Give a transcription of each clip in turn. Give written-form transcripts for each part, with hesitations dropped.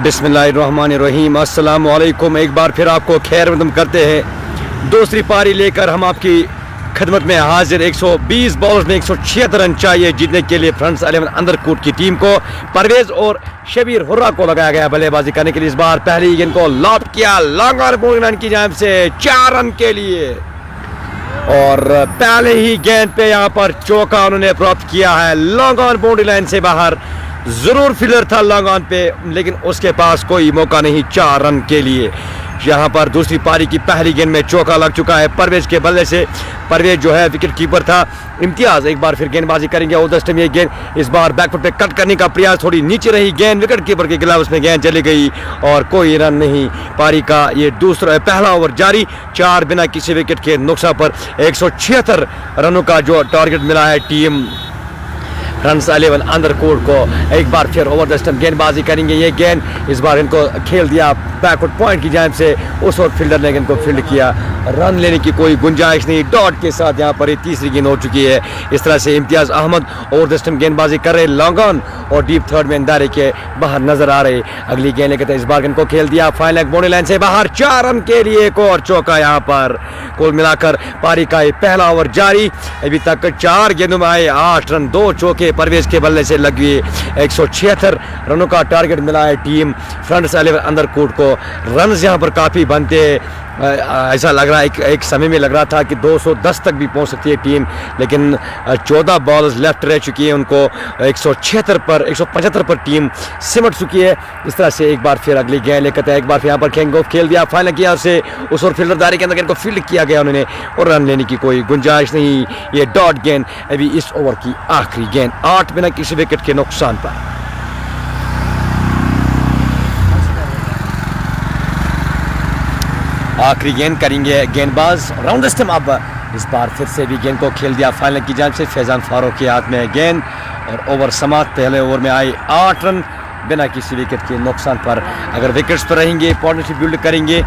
बिस्मिल्लाहिर्रहमानिर्रहीम। अस्सलाम वालेकुम। एक बार फिर आपको खैर मकदम करते हैं। दूसरी पारी लेकर हम आपकी खिदमत में हाजिर। 120 बॉल्स में 176 रन चाहिए जीतने के लिए फ्रंट्स 11 अंडरकूट की टीम को। परवेज और शबीर हुर्रा को लगाया गया बल्लेबाजी करने के लिए। इस बार पहली गेंद को लॉफ्ट किया लॉन्ग ऑन बॉलिंग की जानिब से 4 रन के लिए, और पहले ही गेंद पे यहाँ पर चौका उन्होंने प्राप्त किया है लॉन्ग ऑन बाउंड्री लाइन से बाहर। जरूर फील्डर था लॉन्ग ऑन पे, लेकिन उसके पास कोई मौका नहीं 4 रन के लिए। यहाँ पर दूसरी पारी की पहली गेंद में चौका लग चुका है परवेज के बल्ले से। परवेज जो है विकेट कीपर था। इम्तियाज एक बार फिर गेंदबाजी करेंगे। उधर में ये गेंद इस बार बैकफुट पे कट करने का प्रयास, थोड़ी नीचे रही गेंद, विकेट कीपर के गिलाफ में गेंद चली गई और कोई रन नहीं। पारी का ये पहला ओवर जारी, 4 बिना किसी विकेट के नुकसान पर 176 रनों का जो टारगेट मिला है टीम फ्रंट्स 11 अंडरकूट को। एक बार फिर ओवर द स्टंप गेंदबाजी करेंगे। ये गेंद इस बार इनको खेल दिया बैकवर्ड पॉइंट की जानिब से। उस और फील्डर ने गेंद को फील्ड किया, रन लेने की कोई गुंजाइश नहीं। डॉट के साथ यहाँ पर तीसरी गेंद हो चुकी है। इस तरह से Imtiaz Ahmed over the stump गेंदबाजी कर रहे, लॉन्ग ऑन और डीप थर्ड में दायरे के बाहर नजर आ रहे। अगली गेंद लेकर इस बार गेंद को खेल दिया फाइन लेग बाउंड्री लाइन से बाहर, 4 रन के लिए एक और चौका। यहाँ पर कुल मिलाकर पारी का ये पहला ओवर जारी। अभी तक 4 गेंदों में आए 8 रन, 2 चौके परवेज के बल्ले से लगी। 176 रनों का टारगेट मिला है टीम फ्रंट्स 11 अंडरकूट को। रन यहाँ पर काफ़ी बनते, ऐसा लग रहा है एक समय में लग रहा था कि 210 तक भी पहुंच सकती है टीम, लेकिन 14 बॉल्स लेफ्ट रह चुकी है उनको। 175 पर टीम सिमट चुकी है। इस तरह से एक बार फिर अगली गेंद लेकर एक बार फिर यहाँ पर खेल दिया, फाइनल किया उसे उस और फील्डर दायरे के अंदर गेंद को फील्ड किया गया उन्होंने, और रन लेने की कोई गुंजाइश नहीं। ये डॉट गेंद अभी इस ओवर की आखिरी गेंद, 8 बिना किसी विकेट के नुकसान पर। आखिरी गेंद करेंगे गेंदबाज राउंड द स्टंप। अब इस बार फिर से भी गेंद को खेल दिया फाइनल की जानिब से। फैजान फारूक के हाथ में गेंद और ओवर समाप्त। पहले ओवर में आए 8 रन बिना किसी विकेट के नुकसान पर। अगर विकेट्स पर रहेंगे, पार्टनरशिप बिल्ड करेंगे,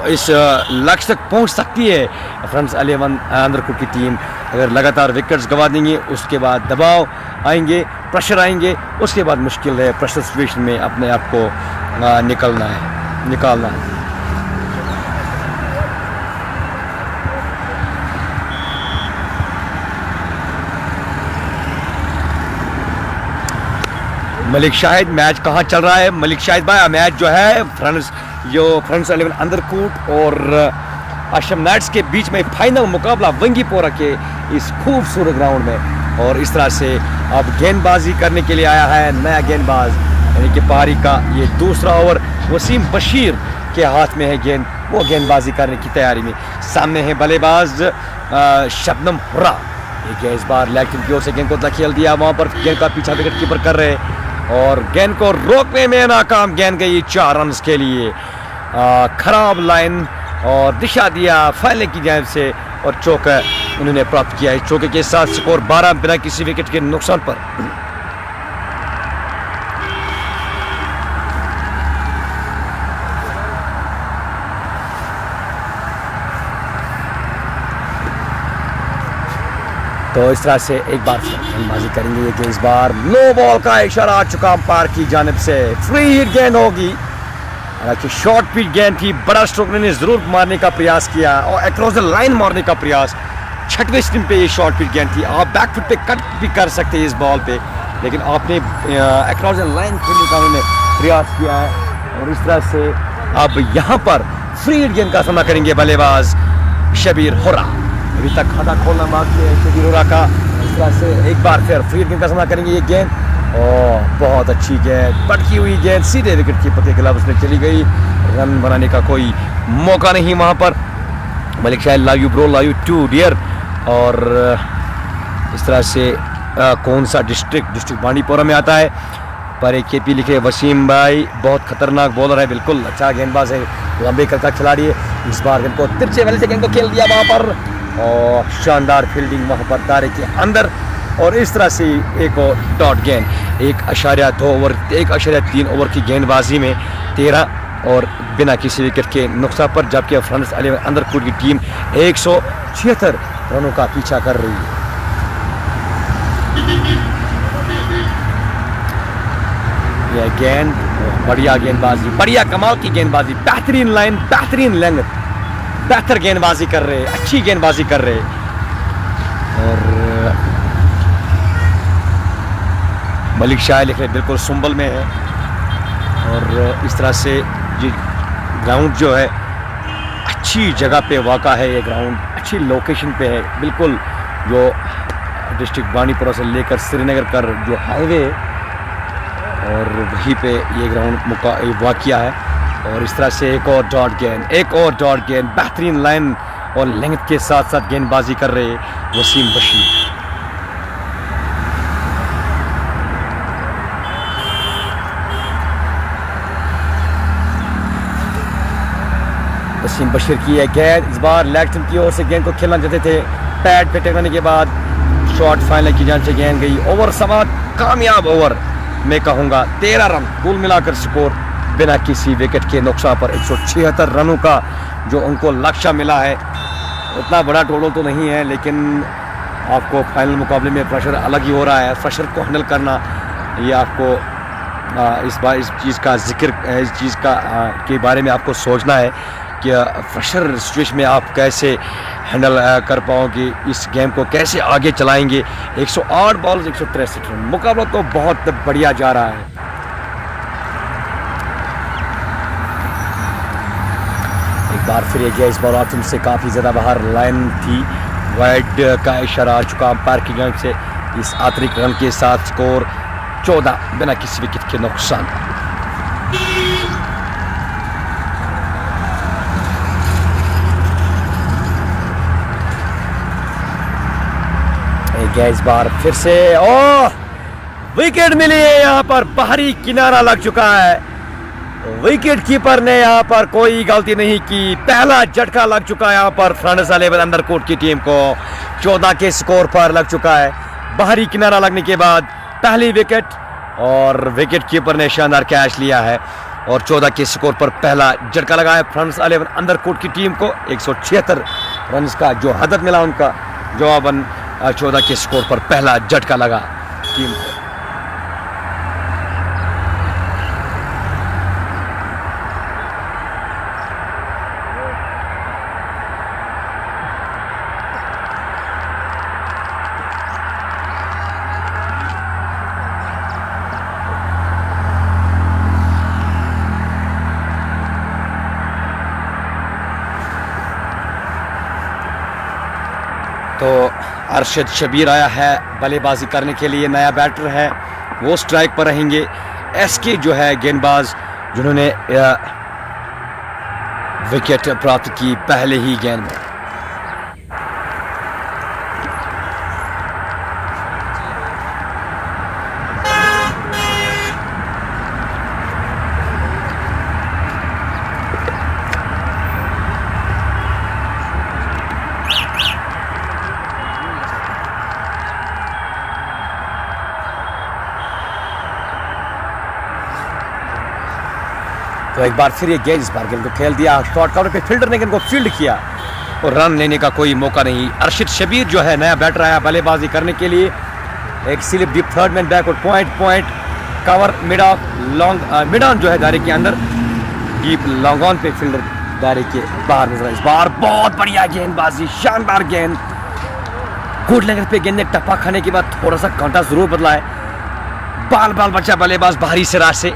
इस लक्ष्य तक पहुंच सकती है फ्रंट्स 11 अंडरकूट की टीम। अगर लगातार विकेट्स गंवा देंगे, उसके बाद दबाव आएंगे, प्रेशर आएंगे, उसके बाद मुश्किल है प्रेशर सिचुएशन में अपने आप को निकालना है। मलिक शाहिद, मैच कहाँ चल रहा है मलिक शाहिद भाई? मैच जो है फ्रंट्स 11 अंडरकूट और आशम नाइट्स के बीच में फाइनल मुकाबला वंगीपोरा के इस खूबसूरत ग्राउंड में। और इस तरह से अब गेंदबाजी करने के लिए आया है नया गेंदबाज, यानी कि पारी का ये दूसरा ओवर वसीम बशीर के हाथ में है गेंद। वो गेंदबाजी करने की तैयारी में। सामने है बल्लेबाज शबनम हुर्रा। ये इस बार लेग की ओर से गेंद को धकेल दिया, वहाँ पर गेंद का पीछा विकेट कीपर कर रहे और गेंद को रोकने में नाकाम। गेंद गई 4 रन के लिए। खराब लाइन और दिशा दिया फाइनल की जानिब से और चौका उन्होंने प्राप्त किया है। चौके के साथ स्कोर 12 बिना किसी विकेट के नुकसान पर। तो इस तरह से एक बार गेंदबाजी करेंगे। ये कि इस बार नो बॉल का इशारा आ चुका अंपायर की जानिब से। फ्री हिट गेंद होगी, हालांकि शॉर्ट पिच गेंद थी। बड़ा स्ट्रोक ने जरूर मारने का प्रयास किया और अक्रॉस द लाइन मारने का प्रयास। 6वें स्टिम पे ये शॉर्ट पिच गेंद थी। आप बैकफुट पे कट भी कर सकते हैं इस बॉल पे, लेकिन आपने अक्रॉस द लाइन खेलने का उन्होंने प्रयास किया है। और इस तरह से अब यहाँ पर फ्री हिट गेंद का सामना करेंगे बल्लेबाज शबीर हुर्रा। अभी तक खाता खोलना बाकी है शबीर हुर्रा का। इस तरह से एक बार फिर फ्री गेंद का सामना करेंगे। ये गेंद बहुत अच्छी गेंद, पटकी हुई गेंद सीधे विकेट कीपर के खिलाफ उसमें चली गई। रन बनाने का कोई मौका नहीं वहाँ पर। Malik Shahid love you bro, love you too dear. और इस तरह से कौन सा डिस्ट्रिक्ट बांडीपोरा में आता है पर एक KP लिखे वसीम भाई, बहुत खतरनाक बॉलर है, बिल्कुल अच्छा गेंदबाज है, लंबे करता खिलाड़ी है। इस बार गेंद को तिरछे वाले से गेंद को खेल दिया वहाँ पर और शानदार फील्डिंग वहाँ पर दायरे के अंदर। और इस तरह से एक और डॉट गेंद 1.3 ओवर की गेंदबाजी में 13 और बिना किसी विकेट के नुकसान पर, जबकि फ्रंट्स 11 अंडरकूट की टीम 176 रनों का पीछा कर रही है। यह गेंद बढ़िया गेंदबाजी, बढ़िया कमाल की गेंदबाजी, बेहतरीन लाइन, बेहतरीन लेंथ, बेहतर गेंदबाजी कर रहे, अच्छी गेंदबाजी कर रहे। और मलिक शाह लिख रहे बिल्कुल सुंबल में है। और इस तरह से ये ग्राउंड जो है अच्छी जगह पे वाक़ा है, ये ग्राउंड अच्छी लोकेशन पे है, बिल्कुल जो डिस्ट्रिक्ट बानीपुरा से लेकर श्रीनगर का जो हाईवे और वहीं पे ये ग्राउंड वाक़िया है। और इस तरह से एक और डॉट गेंद, एक और डॉट गेंद, बेहतरीन लाइन और लेंथ के साथ साथ गेंदबाजी कर रहे वसीम बशीर। वसीम बशीर की है गेंद, इस बार लेग टीम की ओर से गेंद को खेलना चाहते थे, पैड पे टकराने के बाद शॉट फाइनल की जान से गेंद गई। ओवर समाप्त, कामयाब ओवर मैं कहूँगा। 13 रन कुल मिलाकर स्कोर बिना किसी विकेट के नुकसान पर 176 रनों का जो उनको लक्ष्य मिला है। उतना बड़ा टोटल तो नहीं है, लेकिन आपको फाइनल मुकाबले में प्रेशर अलग ही हो रहा है। प्रेशर को हैंडल करना, ये आपको इस बार इस चीज़ का जिक्र, इस चीज़ का के बारे में आपको सोचना है कि प्रेशर सिचुएशन में आप कैसे हैंडल कर पाओगे, इस गेम को कैसे आगे चलाएंगे। 108 बॉल्स 163 रन, मुकाबला तो बहुत बढ़िया जा रहा है। एक बार फिर ये इस बॉल ऑप्शन से काफ़ी ज़्यादा बाहर, लाइन थी, वाइड का इशारा आ चुका अंपायर की जानिब से। इस अतिरिक्त रन के साथ स्कोर 14 बिना किसी विकेट के नुकसान। इस बार फिर से विकेट मिली है, यहाँ पर बाहरी किनारा लग चुका है। विकेट कीपर ने यहाँ पर कोई गलती नहीं की, पहला झटका लग चुका है यहाँ पर फ्रांस 11 अंडरकोट की टीम को। 14 के स्कोर पर लग चुका है, बाहरी किनारा लगने के बाद पहली विकेट, और विकेट कीपर ने शानदार कैच लिया है और 14 के स्कोर पर पहला झटका लगा है फ्रांस 11 अंडरकोट की टीम को। 176 रन का जो हदफ मिला उनका जवाबन 14 के स्कोर पर पहला झटका लगा टीम को। तो अरशद शबीर आया है बल्लेबाजी करने के लिए, नया बैटर है, वो स्ट्राइक पर रहेंगे। एसके जो है गेंदबाज जिन्होंने विकेट प्राप्त की पहले ही गेंद में। तो एक बार फिर ये गेंद, इस बार गेंद को खेल दिया, शॉर्ट काउंटर पे फील्डर ने गेंद को फील्ड किया और रन लेने का कोई मौका नहीं। अरशद शबीर जो है नया बैटर आया बल्लेबाजी करने के लिए। एक slip deep third man backward point cover mid of long mid on जो है दायरे के अंदर, डीप लॉन्ग ऑन पे फील्डर दायरे के बाहर नजर। इस बार बहुत बढ़िया गेंदबाजी, शानदार गेंद, गुड लेंथ पे गेंद ने टप्पा खाने के बाद थोड़ा सा कांटा जरूर बदला है। बाल बच्चा बल्लेबाज बाहरी सिरा से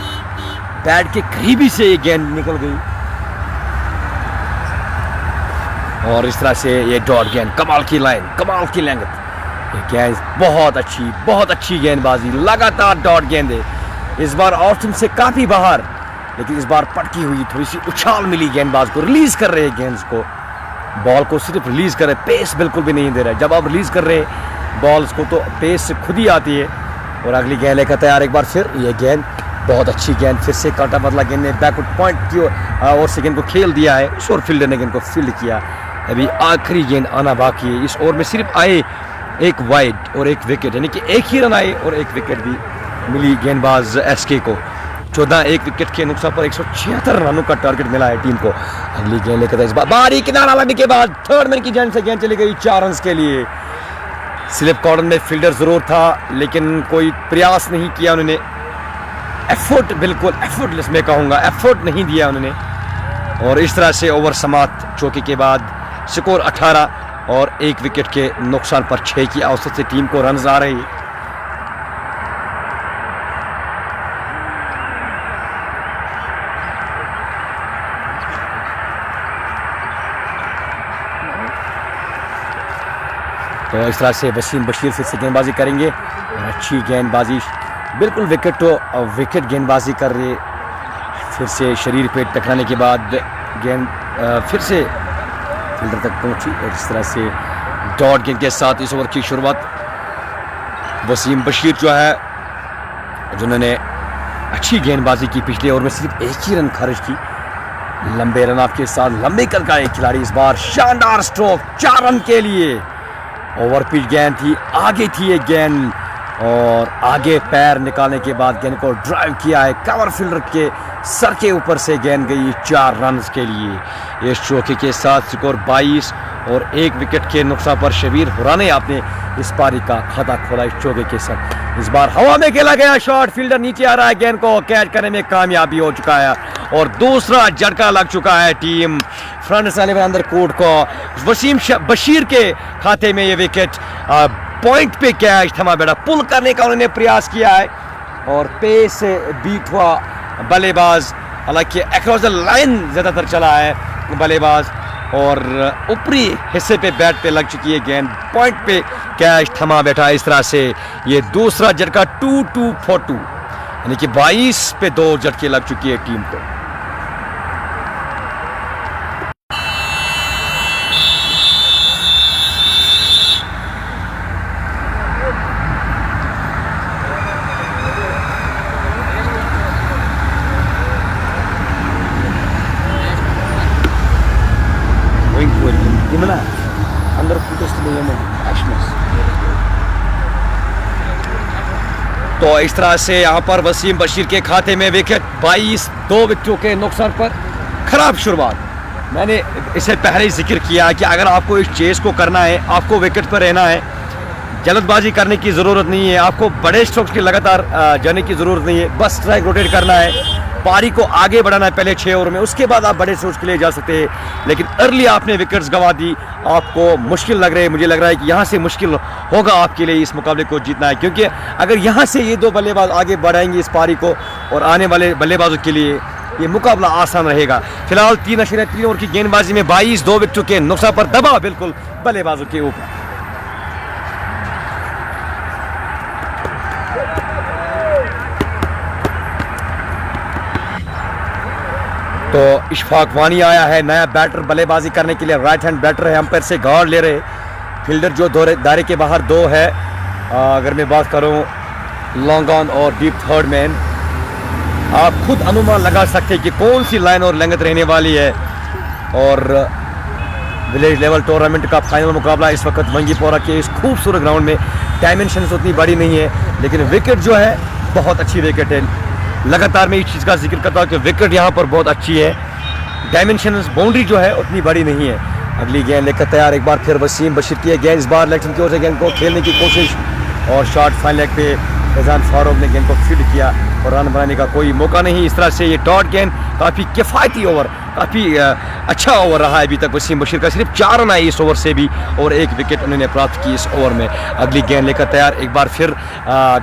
बैट के करीबी से ये गेंद निकल गई और इस तरह से ये डॉट गेंद, कमाल की लाइन, कमाल की लेंथ, ये गेंद बहुत अच्छी गेंदबाजी, लगातार डॉट गेंदे। इस बार ऑप्शन से काफी बाहर, लेकिन इस बार पटकी हुई, थोड़ी सी उछाल मिली गेंदबाज को, रिलीज कर रहे गेंद को, बॉल को सिर्फ रिलीज कर रहे, पेस बिल्कुल भी नहीं दे रहे। जब आप रिलीज कर रहे बॉल्स को तो पेस खुद ही आती है। और अगली गेंद लेकर तैयार, एक बार फिर ये गेंद, बहुत अच्छी गेंद, फिर से कांटा बदला, गेंद ने बैकवर्ड पॉइंट की ओर से गेंद को खेल दिया है, उस ओर फील्डर ने गेंद को फील्ड किया। अभी आखिरी गेंद आना बाकी है। इस ओवर में सिर्फ आए एक वाइड और एक विकेट, यानी कि एक ही रन आए और एक विकेट भी मिली गेंदबाज एसके को। 14 एक विकेट के नुकसान पर 176 रनों का टारगेट मिला है टीम को। अगली गेंद लेकर इस बार बारी किनारा लगने के बाद थर्ड मैन की जान से गेंद चली गई 4 रन के लिए। स्लिप कॉर्नर में फील्डर जरूर था, लेकिन कोई प्रयास नहीं किया उन्होंने। एफर्ट, बिल्कुल एफर्टलेस मैं कहूँगा, एफर्ट नहीं दिया उन्होंने। और इस तरह से ओवर समाप्त। चौके के बाद स्कोर 18 और 1 विकेट के नुकसान पर 6 की औसत से टीम को रन्स आ रही। तो इस तरह से वसीम बशीर फिर से गेंदबाजी करेंगे और अच्छी गेंदबाजी, बिल्कुल विकेट गेंदबाजी कर रहे। फिर से शरीर पे टकराने के बाद गेंद फिर से फील्डर तक पहुंची और इस तरह से डॉट गेंद के साथ इस ओवर की शुरुआत। वसीम बशीर जो है, जिन्होंने अच्छी गेंदबाजी की, पिछले ओवर में सिर्फ 1 ही रन खर्च की। लंबे रन आपके साथ लंबे कद का एक खिलाड़ी, इस बार शानदार स्ट्रोक 4 रन के लिए। ओवर पिच गेंद थी, आगे थी एक गेंद और आगे पैर निकालने के बाद गेंद को ड्राइव किया है, कवर फील्डर के सर के ऊपर से गेंद गई 4 रन के लिए। इस चौके के साथ स्कोर 22 और 1 विकेट के नुकसान पर शबीर हुरानी आपने इस पारी का खाता खोला। इस चौके के साथ इस बार हवा में खेला गया शॉट, फील्डर नीचे आ रहा है, गेंद को कैच करने में कामयाबी हो चुका है और दूसरा झटका लग चुका है टीम फ्रंट्स 11 अंडर कोर्ट को। वसीम बशीर के खाते में ये विकेट, पॉइंट पे कैच थमा बेटा, पुल करने का उन्होंने प्रयास किया है और पेस से बीट हुआ बल्लेबाज। हालांकि अक्रॉस द लाइन ज़्यादातर चला है बल्लेबाज और ऊपरी हिस्से पे बैट पे लग चुकी है गेंद, पॉइंट पे कैच थमा बैठा। इस तरह से ये दूसरा झटका 2-2 for 2, यानी कि 22 पे 2 झटके लग चुकी है टीम को। तो इस तरह से यहाँ पर वसीम बशीर के खाते में विकेट, 22, 2 विकेटों के नुकसान पर खराब शुरुआत। मैंने इसे पहले ही जिक्र किया कि अगर आपको इस चेस को करना है, आपको विकेट पर रहना है, जल्दबाजी करने की ज़रूरत नहीं है, आपको बड़े स्ट्रोक्स की लगातार जाने की ज़रूरत नहीं है, बस स्ट्राइक रोटेट करना है, पारी को आगे बढ़ाना है पहले 6 ओवर में, उसके बाद आप बड़े स्ट्रोक्स के लिए जा सकते हैं। लेकिन अर्ली आपने विकेट्स गंवा दी, आपको मुश्किल लग रहा है, मुझे लग रहा है कि यहाँ से मुश्किल होगा आपके लिए इस मुकाबले को जीतना है, क्योंकि अगर यहाँ से ये 2 बल्लेबाज आगे बढ़ाएंगे इस पारी को और आने वाले बल्लेबाजों के लिए ये मुकाबला आसान रहेगा। फिलहाल 3 ओवर की गेंदबाजी में 22, 2 विकेटों के नुकसान पर दबाव बिल्कुल बल्लेबाजों के ऊपर। तो इशफाक वानी आया है नया बैटर बल्लेबाजी करने के लिए, राइट हैंड बैटर है, अंपायर से गार्ड ले रहे। फील्डर जो दायरे के बाहर 2 है। अगर मैं बात करूं लॉन्ग ऑन और डीप थर्ड मैन, आप खुद अनुमान लगा सकते हैं कि कौन सी लाइन और लेंथ रहने वाली है। और विलेज लेवल टूर्नामेंट का फाइनल मुकाबला इस वक्त वंगीपोरा के इस खूबसूरत ग्राउंड में, डायमेंशन उतनी बड़ी नहीं है लेकिन विकेट जो है बहुत अच्छी विकेट है। लगातार मैं इस चीज़ का जिक्र करता हूँ कि विकेट यहाँ पर बहुत अच्छी है, डायमेंशन बाउंड्री जो है उतनी बड़ी नहीं है। अगली गेंद लेकर तैयार एक बार फिर वसीम बशीर की गेंद, इस बार लेफ्ट की ओर से गेंद को खेलने की कोशिश और शॉट फाइन लेग पे फैजान फारूक ने गेंद को फील्ड किया और रन बनाने का कोई मौका नहीं। इस तरह से ये डॉट गेंद काफ़ी किफ़ायती ओवर, काफ़ी अच्छा ओवर रहा है अभी तक वसीम बशीर का, सिर्फ 4 रन आए इस ओवर से भी और 1 विकेट उन्होंने प्राप्त की इस ओवर में। अगली गेंद लेकर तैयार एक बार फिर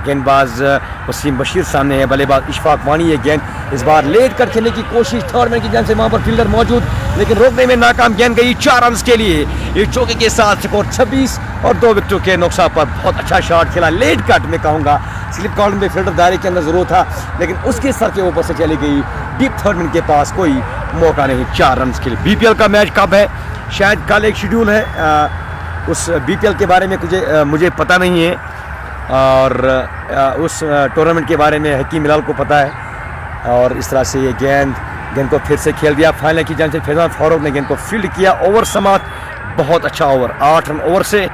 गेंदबाज वसीम बशीर सामने है, बल्लेबाज इशफाक वानी। ये गेंद इस बार लेट कर खेलने की कोशिश, थर्ड मैन की जान से वहाँ पर फील्डर मौजूद लेकिन रोकने में नाकाम, गेंद गई 4 रन के लिए। ये चौके के साथ स्कोर 26 और 2 विकेटों के नुकसान पर बहुत अच्छा शॉट खेला, लेट कट में कहूँगा, स्लिप कॉर्नर में फील्डर दायरे के अंदर जरूर था लेकिन उसके सर के ऊपर से चली गई, डीप थर्ड मैन के पास कोई मौका नहीं 4 रन के लिए। बीपीएल का मैच कब है? शायद कल एक शेड्यूल है, उस बीपीएल के बारे में मुझे पता नहीं है और उस टूर्नामेंट के बारे में हकीम मिलाल को पता है। और इस तरह से ये गेंद को फिर से खेल दिया, फाइनल की जान से फैजान फारूक ने गेंद को फील्ड किया। ओवर समाप्त, बहुत अच्छा ओवर, 8 रन ओवर से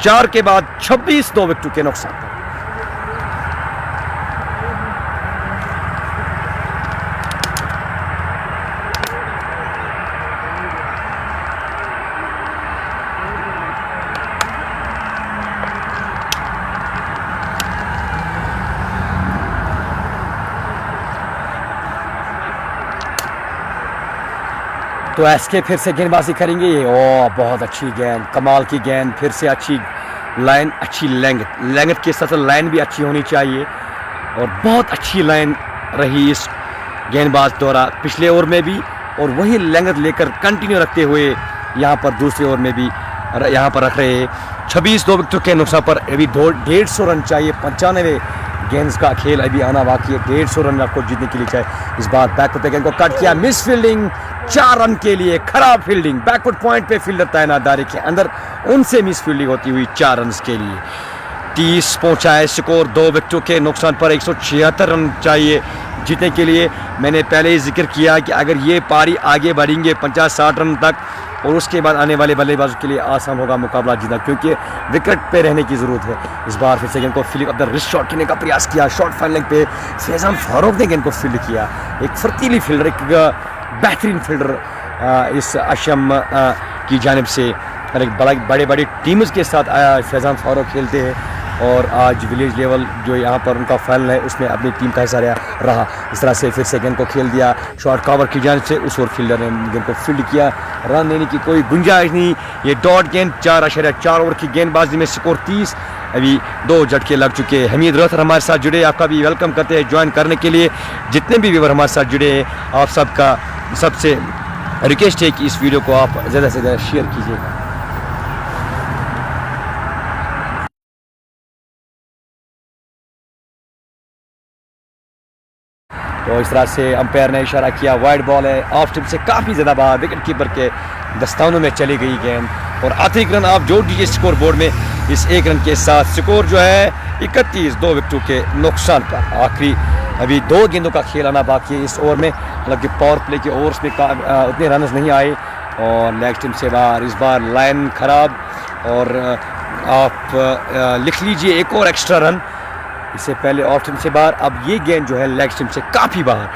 4 के बाद 26, 2 विकेटों के नुकसान। तो एसके फिर से गेंदबाजी करेंगे। ओ बहुत अच्छी गेंद, कमाल की गेंद, फिर से अच्छी लाइन, अच्छी लेंथ के साथ लाइन भी अच्छी होनी चाहिए और बहुत अच्छी लाइन रही इस गेंदबाज द्वारा पिछले ओवर में भी, और वही लेंथ लेकर कंटिन्यू रखते हुए यहाँ पर दूसरे ओवर में भी यहाँ पर रख रहे हैं। 26 2 विकेटों के नुकसान पर अभी 150 रन चाहिए। 95 गेंद्स का खेल अभी आना बाकी है। 150 रन आपको जीतने के लिए चाहिए। इस बार बैकवर्ड गेंद को कट किया, मिस फील्डिंग, 4 रन के लिए खराब फील्डिंग। बैकवर्ड पॉइंट पे फील्डर तैनातदारी के अंदर, उनसे मिस फील्डिंग होती हुई 4 रन के लिए 30 पहुंचा है स्कोर। 2 विकेटों के नुकसान पर 176 रन चाहिए जीतने के लिए। मैंने पहले ही जिक्र किया कि अगर ये पारी आगे बढ़ेंगे 50-60 रन तक, और उसके बाद आने वाले बल्लेबाजों के लिए आसान होगा मुकाबला जीतना, क्योंकि विकेट पे रहने की ज़रूरत है। इस बार फिर से गेंद को फिलिप अपना रिस्ट शॉट करने का प्रयास किया। शॉट फाइनलिंग पे फैज़ान फारूक ने गेंद को फील्ड किया। एक फुर्तीली फील्डर, एक बेहतरीन फील्डर इस अशम की जानिब से, और एक बड़े बड़े टीम्स के साथ फैज़ान फारूक खेलते हैं, और आज विलेज लेवल जो यहाँ पर उनका फाइनल है उसमें अपनी टीम का हिस्सा रहा। इस तरह से फिर से गेंद को खेल दिया शॉर्ट कवर की जानिब से, उस ओर फील्डर ने गेंद को फील्ड किया। रन देने की कोई गुंजाइश नहीं। ये डॉट गेंद 4.4 ओवर की गेंदबाजी में स्कोर 30। अभी 2 झटके लग चुके हैं। हमीद रथ हमारे साथ जुड़े, आपका भी वेलकम करते हैं ज्वाइन करने के लिए। जितने भी व्यूअर हमारे साथ जुड़े हैं, आप सबका सबसे रिक्वेस्ट है कि इस वीडियो को आप ज़्यादा से ज़्यादा शेयर कीजिएगा। तो इस तरह से अंपायर ने इशारा किया, वाइड बॉल है, ऑफ स्टंप से काफ़ी ज़्यादा बाहर, विकेट कीपर के दस्तानों में चली गई गेंद, और आखिरी रन आप जोड़ दीजिए स्कोर बोर्ड में इस 1 रन के साथ। स्कोर जो है 31 2 विकेटों के नुकसान पर। आखिरी अभी 2 गेंदों का खेल आना बाकी है इस ओवर में, हालांकि पावर प्ले के ओवर्स में उतने रन नहीं आए, और लेग स्टंप से बाहर। इस बार लाइन खराब, और आप लिख लीजिए एक और एक्स्ट्रा रन इससे पहले ऑफ स्टंप से बाहर। अब ये गेंद जो है लेग स्टंप से काफ़ी बाहर।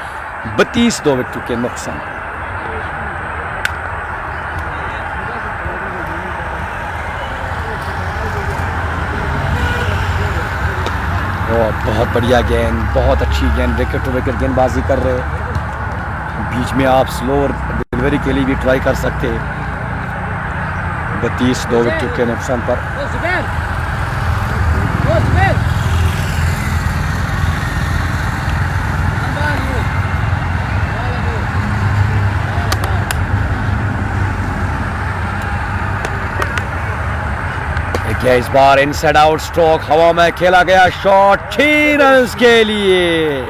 32 2 विकेटों के नुकसान। और बहुत बढ़िया गेंद, बहुत अच्छी गेंद, विकेट टू विकेट गेंदबाजी कर रहे हैं। बीच में आप स्लोअर डिलीवरी के लिए भी ट्राई कर सकते हैं। 32 2 विकेटों के नुकसान पर। देखिए इस बार इनसाइड आउट स्ट्रोक, हवा में खेला गया शॉट, 6 रन के लिए।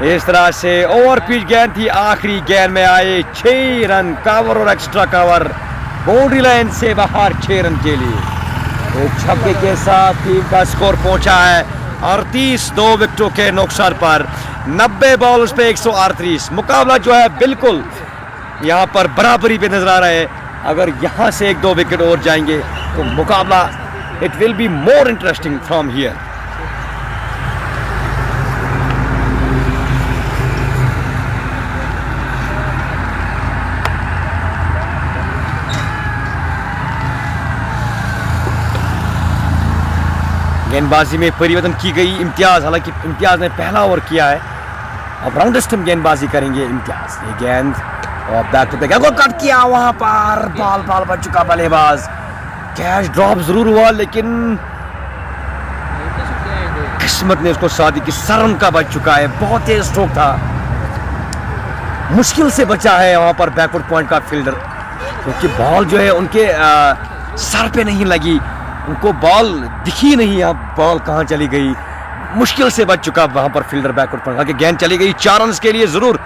इस तरह से ओवर पिच गेंद थी, आखिरी गेंद में आए 6 रन, कवर और एक्स्ट्रा कवर, बाउंड्री लाइन से बाहर 6 रन के लिए। एक छक्के के साथ टीम का स्कोर पहुंचा है 38 2 विकेटों के नुकसान पर। 90 बॉल्स पे 138। मुकाबला जो है बिल्कुल यहाँ पर बराबरी पे नजर आ रहा है। अगर यहाँ से 1-2 विकेट और जाएंगे तो मुकाबला it will be more interesting from here. गेंदबाजी में परिवर्तन की गई इम्तियाज, हालांकि इम्तियाज ने पहला ओवर किया है, अब राउंड स्टंप गेंदबाजी करेंगे इम्तियाज। ये गेंद और बैक टू बैक को कट किया, वहां पर बॉल बच चुका बल्लेबाज। कैच ड्रॉप जरूर हुआ, लेकिन किस्मत ने उसको साथ दी कि सर उनका बच चुका है। बहुत तेज स्ट्रोक था, मुश्किल से बचा है वहां पर बैकवर्ड पॉइंट का फील्डर, क्योंकि बॉल जो है उनके सर पे नहीं लगी, उनको बॉल दिखी नहीं। अब बॉल कहां चली गई, मुश्किल से बच चुका वहां पर फील्डर बैकवर्ड पॉइंट। हालांकि गेंद चली गई 4 रन के लिए जरूर,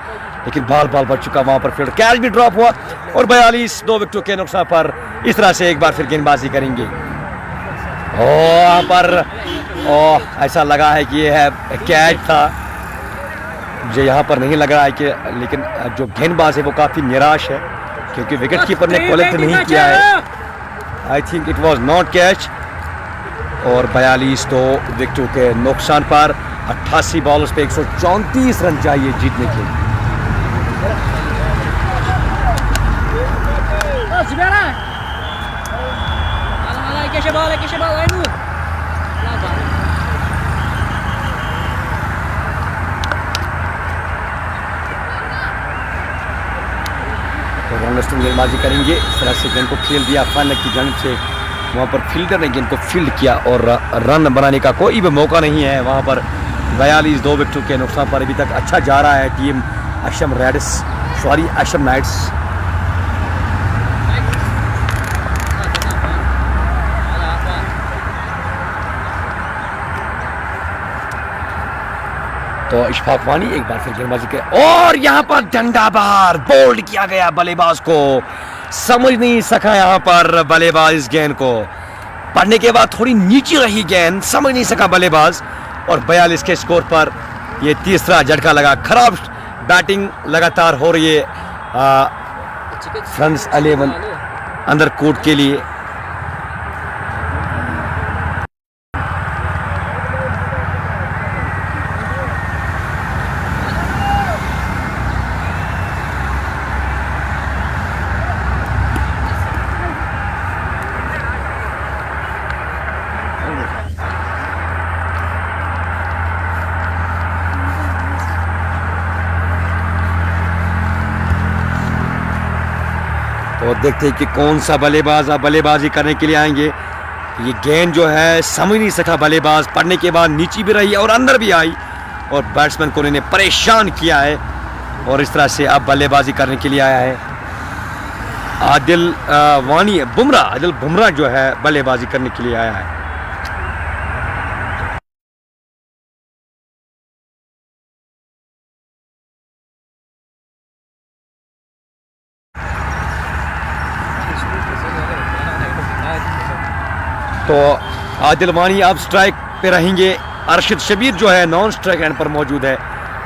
लेकिन बॉल बच चुका वहां पर फील्डर। कैच भी ड्रॉप हुआ, और 42 2 विकेटों के नुकसान पर इस तरह से एक बार फिर गेंदबाजी करेंगे। वहां पर ऐसा लगा है कि ये है कैच था, मुझे यहाँ पर नहीं लग रहा है कि, लेकिन जो गेंदबाज है वो काफी निराश है क्योंकि विकेट कीपर ने कलेक्ट नहीं किया है। I think it was not catch. और 42 2 विकेटों के नुकसान पर 88 बॉल्स पे 134 रन चाहिए जीतने के लिए। तो रॉन्गस्टन गेंदबाजी करेंगे। इस तरह से गेंद को खेल दिया फाइनल की जानिब से, वहाँ पर फील्डर ने गेंद को फील्ड किया और रन बनाने का कोई भी मौका नहीं है वहाँ पर। 42 2 विकेटों के नुकसान पर अभी तक अच्छा जा रहा है टीम अशम नाइट्स। तो इशफाक वानी एक बार फिर गेंदबाजी के और यहाँ पर डंडा बाहर बोल्ड किया गया, बल्लेबाज को समझ नहीं सका यहाँ पर बल्लेबाज इस गेंद को पढ़ने के बाद थोड़ी नीचे रही गेंद, समझ नहीं सका बल्लेबाज और 42 के स्कोर पर ये तीसरा झटका लगा। खराब बैटिंग लगातार हो रही है फ्रेंड्स 11 अंडर कोर्ट के लिए। तो देखते हैं कि कौन सा बल्लेबाज अब बल्लेबाजी करने के लिए आएंगे। ये गेंद जो है समझ नहीं सका बल्लेबाज, पड़ने के बाद नीचे भी रही और अंदर भी आई और बैट्समैन को इन्हें परेशान किया है और इस तरह से अब बल्लेबाजी करने के लिए आया है आदिल बुमराह जो है बल्लेबाजी करने के लिए आया है। तो आदिल वानी अब स्ट्राइक पे रहेंगे। अरशद शबीर जो है नॉन स्ट्राइक एंड पर मौजूद है,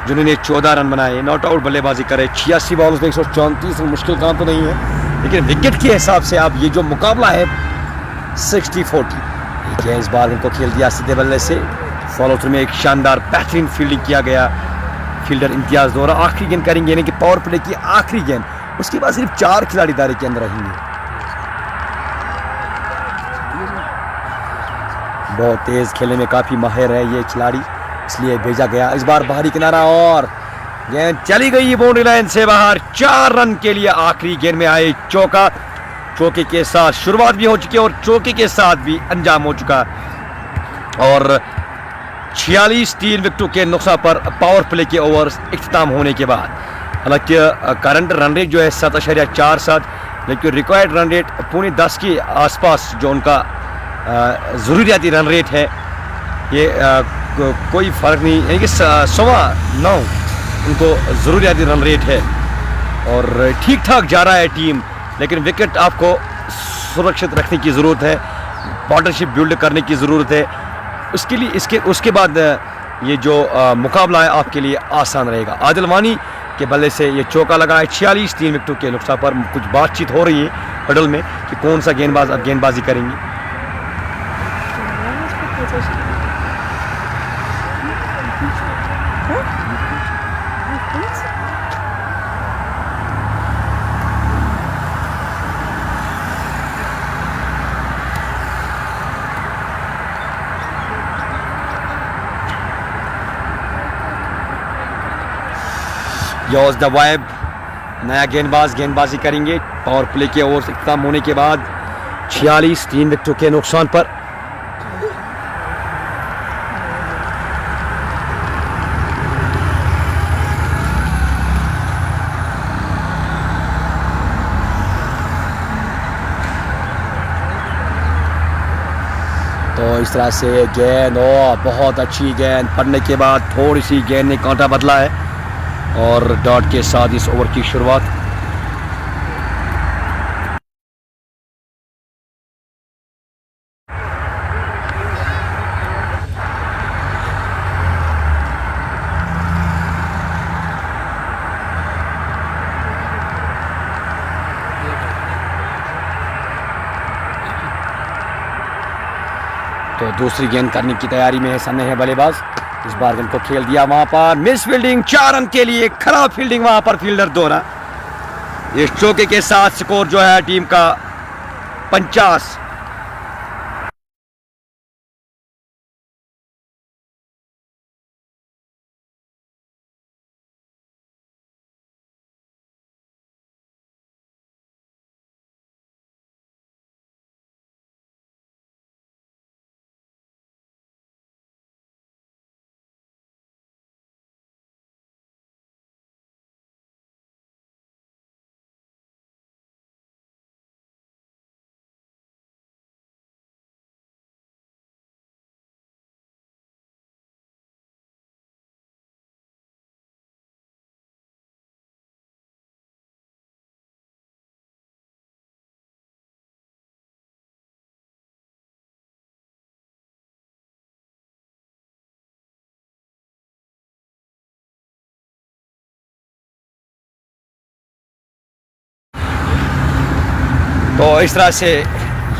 जिन्होंने 14 रन बनाए, नॉट आउट बल्लेबाजी करे। 86 बॉल्स में 134 मुश्किल काम तो नहीं है, लेकिन विकेट के हिसाब से अब ये जो मुकाबला है 60-40। इस बार इनको खेल दिया सीधे बल्ले से, फॉलो थ्रू में एक शानदार बेहतरीन फील्डिंग किया गया। फील्डर इम्तियाज दोहरा आखिरी गेंद करेंगे, यानी कि पावर प्ले की आखिरी गेंद, उसके बाद सिर्फ 4 खिलाड़ी दायरे के अंदर रहेंगे। बहुत तेज खेलने में काफी माहिर है ये खिलाड़ी, इसलिए भेजा गया। इस बार बाहरी किनारा और गेंद चली गई बाउंड्री लाइन से बाहर। 4 रन के लिए आखिरी गेंद में आए चौका। चौके के साथ शुरुआत भी हो चुकी है और चौके के साथ भी अंजाम हो चुका और 46 3 विकेटों के नुकसान पर पावर प्ले के ओवर्स इख्तिताम होने के बाद। हालांकि करंट रन रेट जो है 7.47, लेकिन रिक्वायर्ड रन रेट 9.5 के आसपास जो उनका ज़रूरियाती रन रेट है, ये कोई फ़र्क नहीं, यानी कि 9.25 उनको ज़रूरियाती रन रेट है और ठीक ठाक जा रहा है टीम। लेकिन विकेट आपको सुरक्षित रखने की ज़रूरत है, पार्टनरशिप बिल्ड करने की ज़रूरत है। उसके लिए उसके बाद ये जो मुकाबला है आपके लिए आसान रहेगा। आदिल वानी के बल्ले से ये चौका लगा है 46 3 विकेटों के नुकसान पर। कुछ बातचीत हो रही है हडल में कि कौन सा गेंदबाज अब गेंदबाजी करेंगे। योज द वाइब नया गेंदबाजी करेंगे। पावर प्ले के ओवर इख्तिताम होने के बाद 46 3 विकेटों के नुकसान पर। तो इस तरह से गेंद बहुत अच्छी गेंद पड़ने के बाद थोड़ी सी गेंद ने कांटा बदला है और डॉट के साथ इस ओवर की शुरुआत। तो दूसरी गेंद करने की तैयारी में सामने है बल्लेबाज। इस बार गेंद को खेल दिया, वहां पर मिस फील्डिंग, 4 रन के लिए खराब फील्डिंग, वहां पर फील्डर दोहरा। इस चौके के साथ स्कोर जो है टीम का 50। तो इस तरह से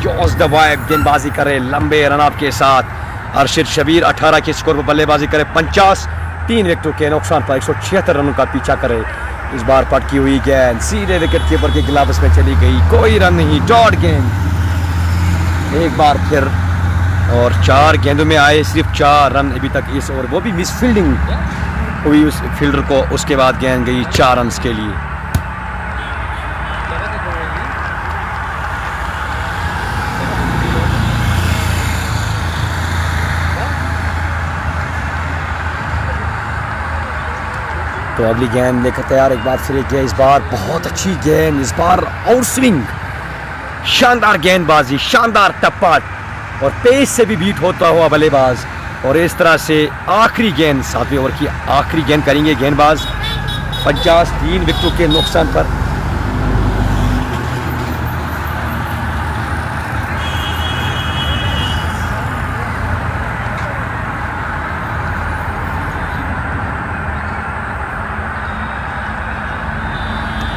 योस दवाइब गेंदबाजी करे लंबे रन अप के साथ। अरशद शबीर 18 के स्कोर पर बल्लेबाजी करे 50, 3 विकेटों के नुकसान पर 176 रनों का पीछा करे। इस बार पटकी हुई गेंद सीधे विकेट कीपर के गिलाफ्स में चली गई, कोई रन नहीं, डॉट गेंद एक बार फिर। और 4 गेंदों में आए सिर्फ 4 रन अभी तक इस ओवर, वो भी मिस फील्डिंग हुई उस फील्डर को, उसके बाद गेंद गई 4 रन के लिए। तो अगली गेंद लेकर तैयार, एक बार फिर इस बार बहुत अच्छी गेंद, इस बार आउट स्विंग, शानदार गेंदबाजी, शानदार टप्पा और पेस से भी बीट होता हुआ बल्लेबाज। और इस तरह से आखिरी गेंद 7वें ओवर की आखिरी गेंद करेंगे गेंदबाज 50, 3 विकेटों के नुकसान पर।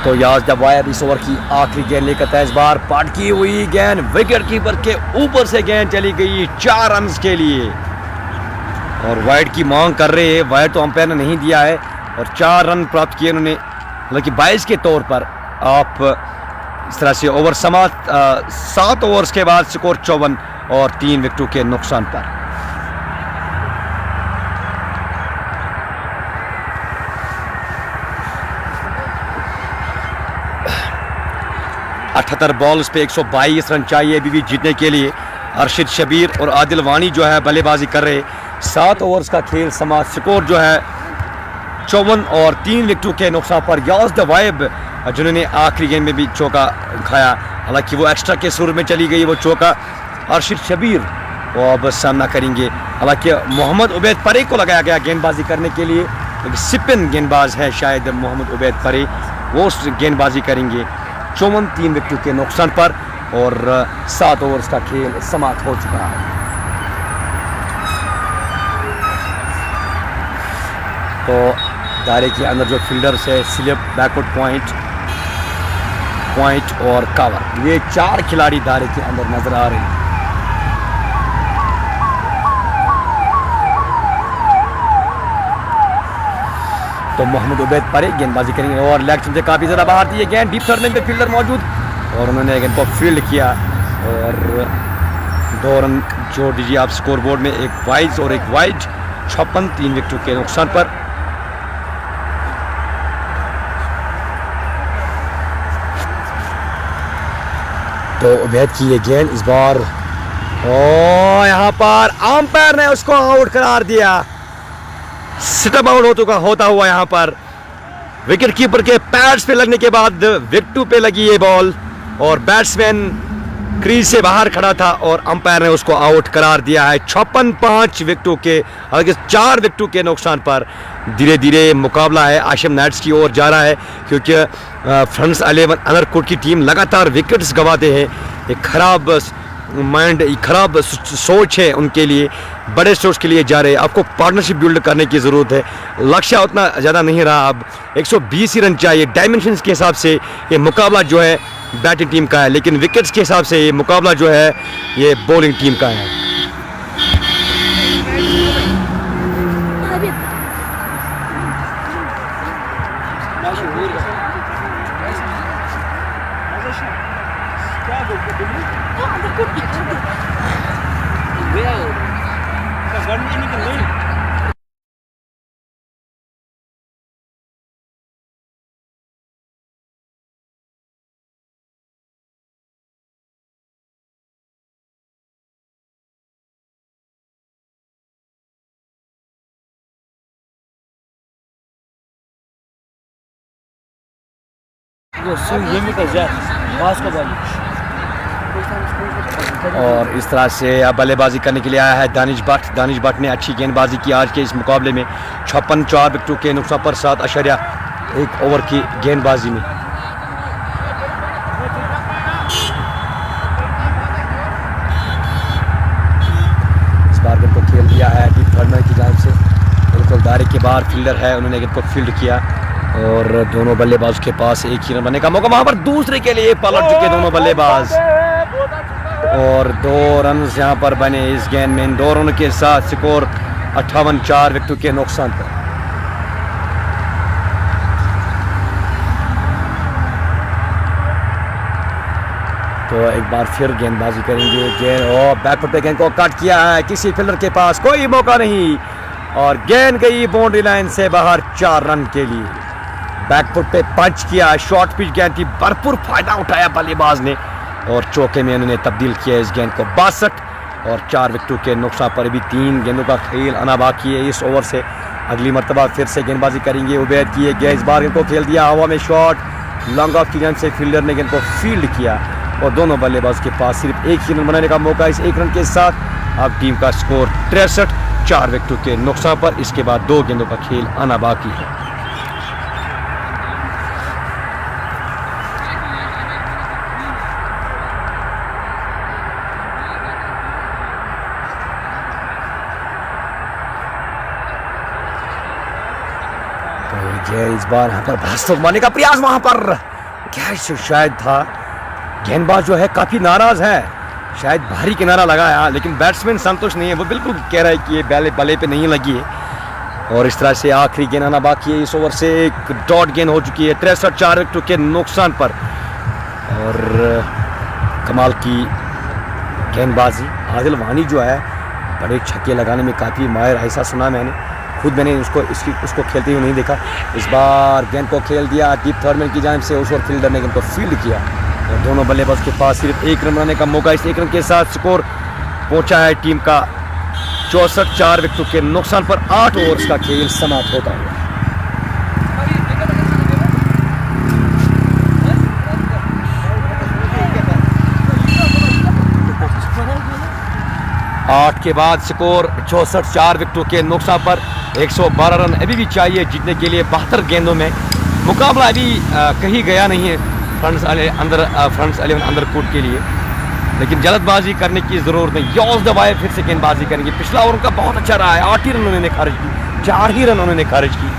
तो याज दवाइब इस ओवर की आखिरी गेंद लेकर था, इस बार पटकी हुई गेंद विकेट कीपर के ऊपर से गेंद चली गई 4 रन के लिए। और वाइड की मांग कर रहे हैं, वाइड तो अंपायर ने नहीं दिया है और 4 रन प्राप्त किए उन्होंने, हालांकि 22 के तौर पर। आप इस तरह से ओवर समाप्त, 7 ओवर्स के बाद स्कोर 54 और 3 विकेटों के नुकसान पर। अठहत्तर बॉल्स पे 122 रन चाहिए अभी भी जीतने के लिए। अरशद शबीर और आदिल वानी जो है बल्लेबाजी कर रहे। 7 ओवर्स का खेल समाप्त, स्कोर जो है 54 और 3 विकेटों के नुकसान पर। याज दवाइब जिन्होंने आखिरी गेंद में भी चौका खाया, हालांकि वो एक्स्ट्रा के सुर में चली गई वो चौका। अरशद शबीर वो अब सामना करेंगे, हालांकि मोहम्मद उबैद परे को लगाया गया गेंदबाजी करने के लिए, स्पिन गेंदबाज है शायद मोहम्मद उबैद परे, वो गेंदबाजी करेंगे 54, 3 विकेटों के नुकसान पर। और 7 ओवर्स का खेल समाप्त हो चुका है। तो दायरे के अंदर जो फील्डर्स है, स्लिप, बैकवर्ड पॉइंट और कवर, ये 4 खिलाड़ी दायरे के अंदर नजर आ रहे हैं। तो मोहम्मद उबैद परे गेंदबाजी करेंगे और लेग से काफ़ी ज़्यादा बाहर थी ये गेंद, डीप टर्निंग पे फील्डर मौजूद और उन्होंने गेंद को फील्ड किया और 2 रन जोड़ दीजिए आप स्कोर बोर्ड में, एक वाइज और एक वाइड। 56, 3 विकेटों के नुकसान पर। तो उबैद की ये गेंद इस बार, और यहाँ पर अंपायर ने उसको आउट करार दिया। स्टंप आउट होता हुआ यहाँ पर विकेट कीपर के पैड्स पे लगने के बाद विकेटों पे लगी ये बॉल और बैट्समैन क्रीज से बाहर खड़ा था और अंपायर ने उसको आउट करार दिया है। 56, 5 विकेटों के, हालांकि 4 विकेटों के नुकसान पर। धीरे धीरे मुकाबला है आशिम नाइट्स की ओर जा रहा है, क्योंकि फ्रंट्स 11 अनरकोट की टीम लगातार विकेट्स गंवाते हैं। एक खराब माइंड, खराब सोच है उनके लिए, बड़े सोच के लिए जा रहे हैं। आपको पार्टनरशिप बिल्ड करने की ज़रूरत है। लक्ष्य उतना ज़्यादा नहीं रहा, अब 120 ही रन चाहिए। डायमेंशंस के हिसाब से ये मुकाबला जो है बैटिंग टीम का है, लेकिन विकेट्स के हिसाब से ये मुकाबला जो है ये बॉलिंग टीम का है। और इस तरह से अब बल्लेबाजी करने के लिए आया है दानिश भट्ट। दानिश भट्ट ने अच्छी गेंदबाजी की आज के इस मुकाबले में। 56, 4 विकेटों के नुकसान पर 7.1 ओवर की गेंदबाजी में। इस बार गेंद को खेल दिया है डीप थर्ड मैन की जानिब से, बिल्कुल दायरे के बाहर फील्डर है, उन्होंने गेंद को फील्ड किया और दोनों बल्लेबाज के पास एक ही रन बनने का मौका, वहां पर दूसरे के लिए पलट चुके दोनों बल्लेबाज और 2 रन यहां पर बने इस गेंद में। इन 2 रनों के साथ स्कोर 58, 4 विकेटों के नुकसान पर। तो एक बार फिर गेंदबाजी करेंगे। गेंद और बैकफुट पे गेंद को कट किया है, किसी फील्डर के पास कोई मौका नहीं और गेंद गई बाउंड्री लाइन से बाहर 4 रन के लिए। बैकफुट पे पंच किया, शॉर्ट पिच गेंद थी, भरपूर फायदा उठाया बल्लेबाज ने और चौके में उन्होंने तब्दील किया इस गेंद को। 62 और 4 विकेटों के नुकसान पर। भी 3 गेंदों का खेल आना बाकी है इस ओवर से। अगली मरतबा फिर से गेंदबाजी करेंगे। उबैद की गेंद इस बार गेंद को खेल दिया हवा में, शॉट लॉन्ग ऑफ की गेंद से फील्डर ने गेंद को फील्ड किया और दोनों बल्लेबाज के पास सिर्फ एक ही रन बनाने का मौका। इस 1 रन के साथ अब टीम का स्कोर 63, 4 विकेटों के नुकसान पर। इसके बाद 2 गेंदों का खेल आना बाकी है। इस बार यहाँ पर भास्तव मारने का प्रयास, वहां पर क्या शायद था। गेंदबाज जो है काफी नाराज है, शायद भारी किनारा लगाया, लेकिन बैट्समैन संतुष्ट नहीं है। वो बिल्कुल कह रहा है कि ये बल्ले पे नहीं लगी है और इस तरह से आखिरी गेंद आना बाकी है। इस ओवर से एक डॉट गेंद हो चुकी है, 63, 4 विकेटों के नुकसान पर। और कमाल की गेंदबाजी, आदिल वानी जो है बड़े छक्के लगाने में काफ़ी माहिर, ऐसा सुना मैंने, खुद मैंने उसको खेलते हुए नहीं देखा। इस बार गेंद को खेल दिया डीप थर्ड मैन की जानिब से, उस और फील्डर ने गेंद को फील्ड किया और दोनों बल्लेबाज के पास सिर्फ 1 रन बनाने का मौका। इस 1 रन के साथ स्कोर पहुंचा है टीम का 64, 4 विकेटों के नुकसान पर। 8 ओवर्स का खेल समाप्त होता है। 8 के बाद स्कोर 64, 4 विकेटों के नुकसान पर। 112 रन अभी भी चाहिए जीतने के लिए 72 गेंदों में। मुकाबला अभी कहीं गया नहीं है फ्रंट्स 11 अंडरकोट के लिए, लेकिन जल्दबाजी करने की जरूरत नहीं। यॉज दबाए फिर से गेंदबाजी करेंगे। पिछला ओवर उनका बहुत अच्छा रहा है, 8 ही रन उन्होंने खारिज की, 4 ही रन उन्होंने खारिज की।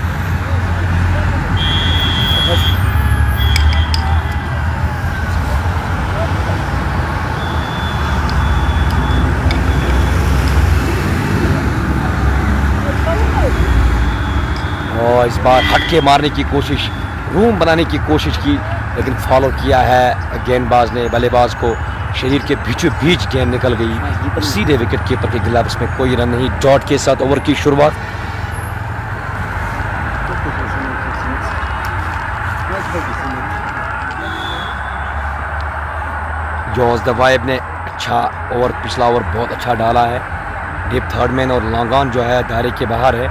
और इस बार हटके मारने की कोशिश, रूम बनाने की कोशिश की, लेकिन फॉलो किया है गेंदबाज ने बल्लेबाज को। शरीर के बीचों बीच गेंद निकल गई और सीधे विकेट कीपर के गिलाफ में कोई रन नहीं। डॉट के साथ ओवर की शुरुआत। जॉर्ज दवाइब ने अच्छा ओवर, पिछला ओवर बहुत अच्छा डाला है। डीप थर्ड मैन और लॉन्ग ऑन जो है दायरे के बाहर है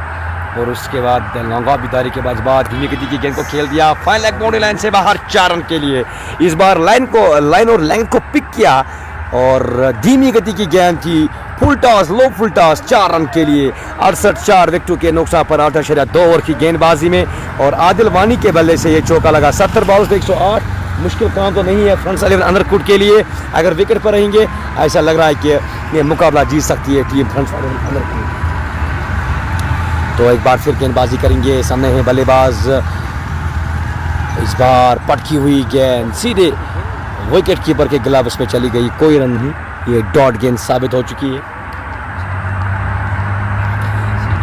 और उसके बाद लॉन्ग ऑफ भी दायरे के बाद धीमी गति की गेंद को खेल दिया, फाइनल लेग बाउंड्री लाइन से बाहर 4 रन के लिए। इस बार लाइन और लेंथ को पिक किया और धीमी गति की गेंद थी, फुल टॉस, लो फुल टॉस, 4 रन के लिए। 68, 4 विकेटों के नुकसान पर। 8.2 ओवर की गेंदबाजी में और आदिल वानी के बल्ले से ये चौका लगा। 70 बॉल्स पे 108, मुश्किल काम तो नहीं है फ्रंट्स 11 अंडरकोट के लिए। अगर विकेट पर रहेंगे ऐसा लग रहा है कि ये मुकाबला जीत सकती है टीम फ्रंट्स 11 अंडरकोट। तो एक बार फिर गेंदबाजी करेंगे। सामने है बल्लेबाज, इस बार पटकी हुई गेंद सीधे विकेट कीपर के गिलाफ में चली गई, कोई रन नहीं। ये डॉट गेंद साबित हो चुकी है।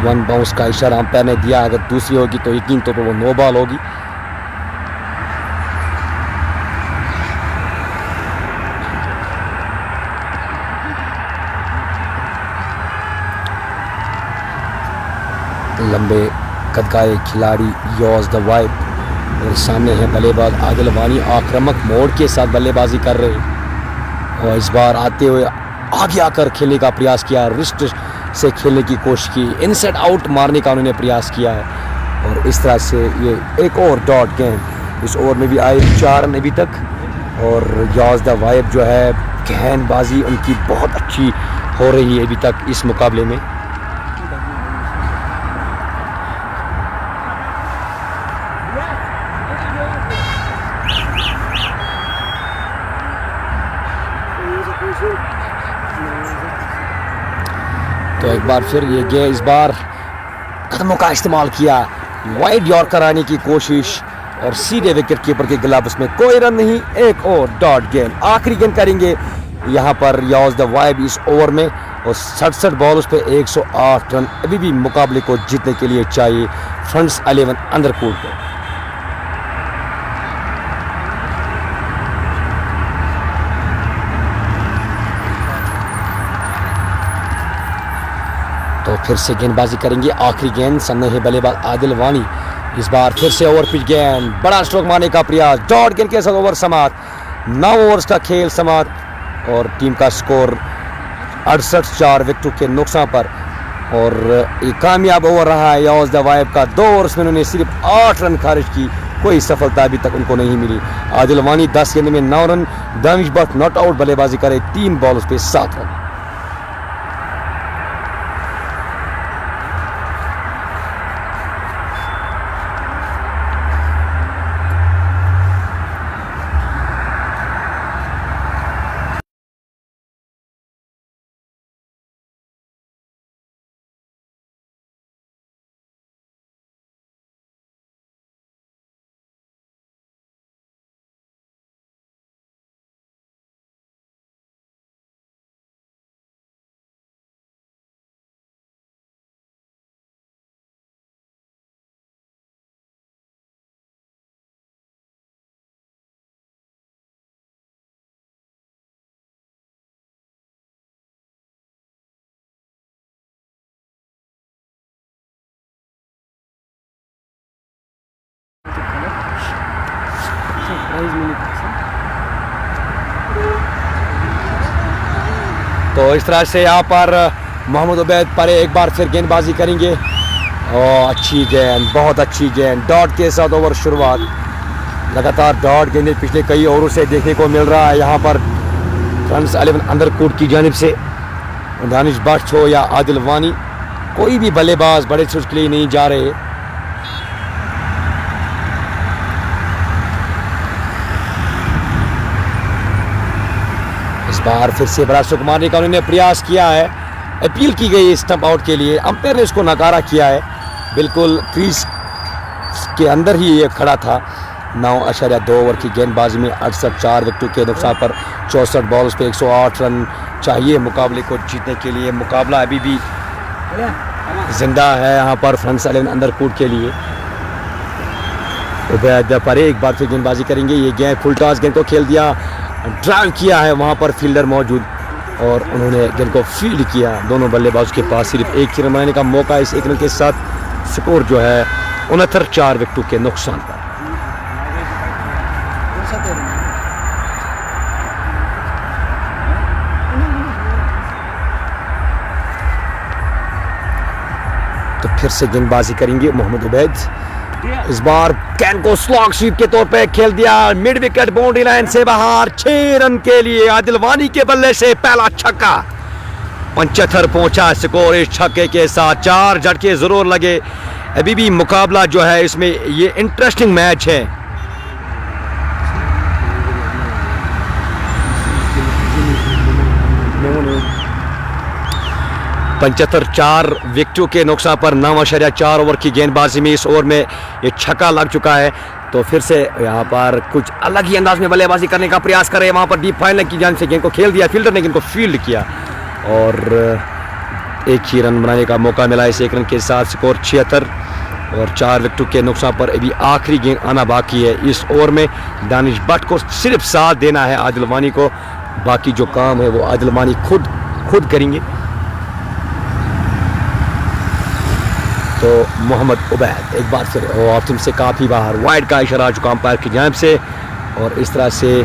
1 बाउंस का इशारा अंपायर ने दिया, अगर दूसरी होगी तो यकीन तो वो नो बॉल होगी। लंबे कदकाए खिलाड़ी यॉज दवाइब और सामने है बल्लेबाज आदिल वानी, आक्रामक मोड़ के साथ बल्लेबाजी कर रहे हैं और इस बार आते हुए आगे आकर खेलने का प्रयास किया, रिस्ट से खेलने की कोशिश की, इनसाइड आउट मारने का उन्होंने प्रयास किया है और इस तरह से ये एक और डॉट गेंद इस ओवर में भी आए। 4 रन अभी तक और यॉज दवाइब जो है गेंदबाजी उनकी बहुत अच्छी हो रही है अभी तक इस मुकाबले में। तो एक बार फिर ये गेंद, इस बार कदमों का इस्तेमाल किया, वाइड यॉर्कर आने की कोशिश और सीधे विकेट कीपर के गिलाफ में कोई रन नहीं। एक और डॉट गेंद, आखिरी गेंद करेंगे यहाँ पर याज द वाइब इस ओवर में और 67 बॉल्स पे 108 रन अभी भी मुकाबले को जीतने के लिए चाहिए फ्रंट्स 11 अंडरकूट को। तो फिर से गेंदबाजी करेंगे, आखिरी गेंद, सामने है बल्लेबाज आदिल वानी। इस बार फिर से ओवर पिच गेंद, बड़ा स्ट्रोक मारने का प्रयास, डॉट गेंद के साथ ओवर समाप्त। 9 ओवर्स का खेल समाप्त और टीम का स्कोर 68, 4 विकेटों के नुकसान पर। और एक कामयाब ओवर रहा है याज द वाइब का। 2 ओवर्स में उन्होंने सिर्फ 8 रन खारिज की, कोई सफलता अभी तक उनको नहीं मिली। आदिल वानी 10 गेंद में 9 run, Danish Bhatt not out बल्लेबाजी करे 3 बॉल्स पे 7 रन। तो इस तरह से यहाँ पर मोहम्मद उबैद पर एक बार फिर गेंदबाजी करेंगे और अच्छी गेंद, बहुत अच्छी गेंद, डॉट के साथ ओवर शुरुआत। लगातार डॉट गेंदें पिछले कई ओवरों से देखने को मिल रहा है यहाँ पर फ्रंट्स 11 अंडरकूट की जानिब से। दानिश भट्ट हो या आदिल वानी, कोई भी बल्लेबाज बड़े स्विच के लिए नहीं जा रहे। इस बार फिर से बड़ा स्ट्रोक मारने का उन्होंने प्रयास किया है, अपील की गई स्टंप आउट के लिए, अंपायर ने इसको नकारा किया है। बिल्कुल क्रीज के अंदर ही ये खड़ा था। 9.2 ओवर की गेंदबाजी में 68, 4 विकेटों के नुकसान पर 64 बॉल्स पे 108 रन चाहिए मुकाबले को जीतने के लिए। मुकाबला अभी भी जिंदा है यहाँ पर फ्रंट्स 11 अंडरकूट के लिए। उबैद पर एक बार फिर गेंदबाजी करेंगे, ये गेंद फुल टॉस गेंद को खेल दिया, ड्राइव किया है वहाँ पर फील्डर मौजूद और उन्होंने गेंद को फील्ड किया। दोनों बल्लेबाजों के पास सिर्फ एक ही रन बनाने का मौका। इस एक रन के साथ स्कोर जो है 69, 4 विकेटों के नुकसान पर। तो फिर से गेंदबाजी करेंगे मोहम्मद उबैद। इस बार गेंद को स्लॉग स्वीप के तौर पे खेल दिया, मिड विकेट बाउंड्री लाइन से बाहर। 6 रन के लिए आदिल वानी के बल्ले से पहला छक्का। 75 पहुंचा स्कोर इस छक्के के साथ। 4 झटके जरूर लगे, अभी भी मुकाबला जो है इसमें ये इंटरेस्टिंग मैच है। पंचहत्तर 4 विकेटों के नुकसान पर 9.4 ओवर की गेंदबाजी में इस ओवर में ये छक्का लग चुका है। तो फिर से यहाँ पर कुछ अलग ही अंदाज में बल्लेबाजी करने का प्रयास करे। वहाँ पर डीप फाइनल की जान से गेंद को खेल दिया, फील्डर ने गेंद को फील्ड किया और एक ही रन बनाने का मौका मिला। इस एक रन के साथ स्कोर 76 और 4 विकेटों के नुकसान पर अभी आखिरी गेंद आना बाकी है इस ओवर में। दानिश भट्ट को सिर्फ साथ देना है आदिल वानी को, बाकी जो काम है वो आदिल वानी खुद करेंगे। तो मोहम्मद उबैद एक बार फिर ऑफ टीम से काफ़ी बाहर, वाइड का इशारा चुका अंपायर की जानिब से और इस तरह से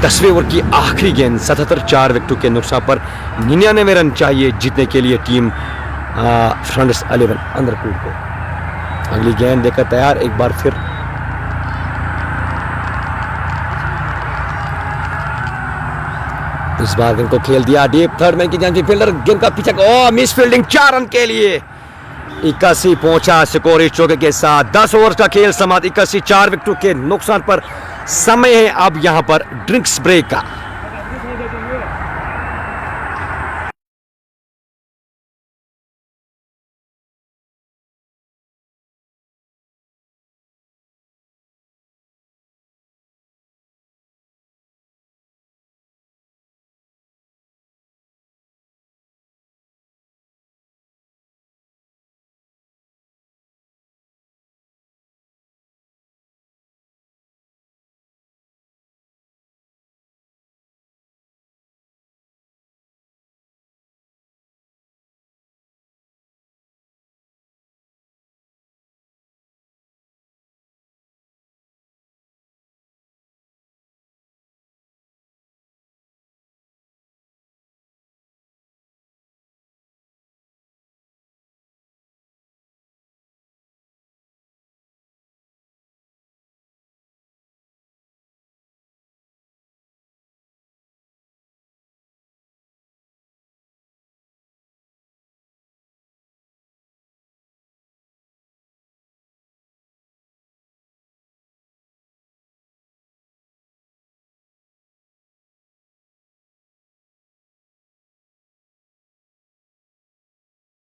10वें ओवर की आखिरी गेंद 77, 4 विकेटों के नुकसान पर 99 रन चाहिए जीतने के लिए टीम फ्रंट्स 11 अंडरकूट को। अगली गेंद देकर तैयार, एक बार फिर इस बार गेंद को खेल दिया डीप थर्ड मैन की जानिब, फील्डर गेंद का पीछा, मिस फील्डिंग, 4 रन के लिए। 81 पहुंचा स्कोर इस चौके के साथ। 10 ओवर का खेल समाप्त, 81, 4 विकेटों के नुकसान पर। समय है अब यहां पर ड्रिंक्स ब्रेक का।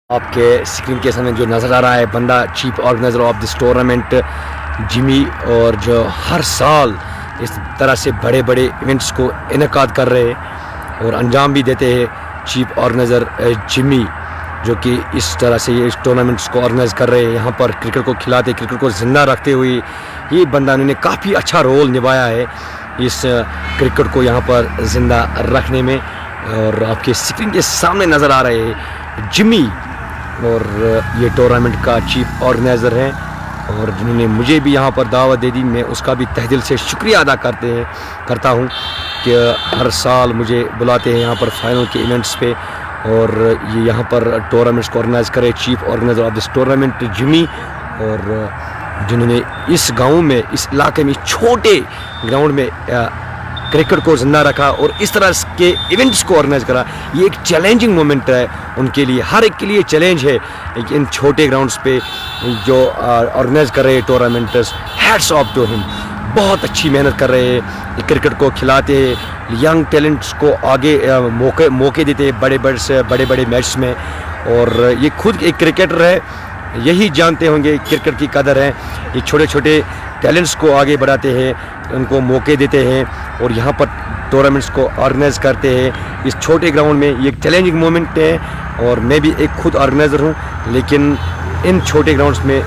आपके स्क्रीन के सामने जो नज़र आ रहा है बंदा chief organiser of this tournament Jimmy, और जो हर साल इस तरह से बड़े बड़े इवेंट्स को इनेकाद कर रहे हैं और अंजाम भी देते हैं चीफ ऑर्गेनाइजर जिमी, जो कि इस तरह से ये इस टूर्नामेंट्स को ऑर्गेनाइज कर रहे हैं। यहाँ पर क्रिकेट को खिलाते, क्रिकेट को ज़िंदा रखते हुए ये बंदा ने काफ़ी अच्छा रोल निभाया है इस क्रिकेट को यहाँ पर ज़िंदा रखने में। और आपके स्क्रीन के सामने नज़र आ रहे हैं जिमी, और ये टूर्नामेंट का चीफ ऑर्गेनाइज़र हैं और जिन्होंने मुझे भी यहाँ पर दावत दे दी। मैं उसका भी तहे दिल से शुक्रिया अदा करता हूँ कि हर साल मुझे बुलाते हैं यहाँ पर फाइनल के इवेंट्स पे, और ये यहाँ पर टूर्नामेंट्स को ऑर्गेनाइज़ करे chief organiser of this tournament Jimmy, और जिन्होंने इस गांव में, इस इलाके में, छोटे ग्राउंड में क्रिकेट को ज़िंदा रखा और इस तरह के इवेंट्स को ऑर्गेनाइज करा। ये एक चैलेंजिंग मोमेंट है उनके लिए, हर एक के लिए चैलेंज है इन छोटे ग्राउंड्स पे जो ऑर्गेनाइज कर रहे हैं tournaments. Hats off to him, बहुत अच्छी मेहनत कर रहे हैं, क्रिकेट को खिलाते हैं, यंग टैलेंट्स को आगे मौके देते हैं बड़े बड़े मैच में। और ये खुद एक क्रिकेटर है, यही जानते होंगे क्रिकेट की कदर है। ये छोटे छोटे टैलेंट्स को आगे बढ़ाते हैं, उनको मौके देते हैं और यहाँ पर टूर्नामेंट्स को ऑर्गेनाइज करते हैं इस छोटे ग्राउंड में। ये एक चैलेंजिंग मोमेंट है और मैं भी एक खुद ऑर्गेनाइज़र हूँ, लेकिन इन छोटे ग्राउंड्स में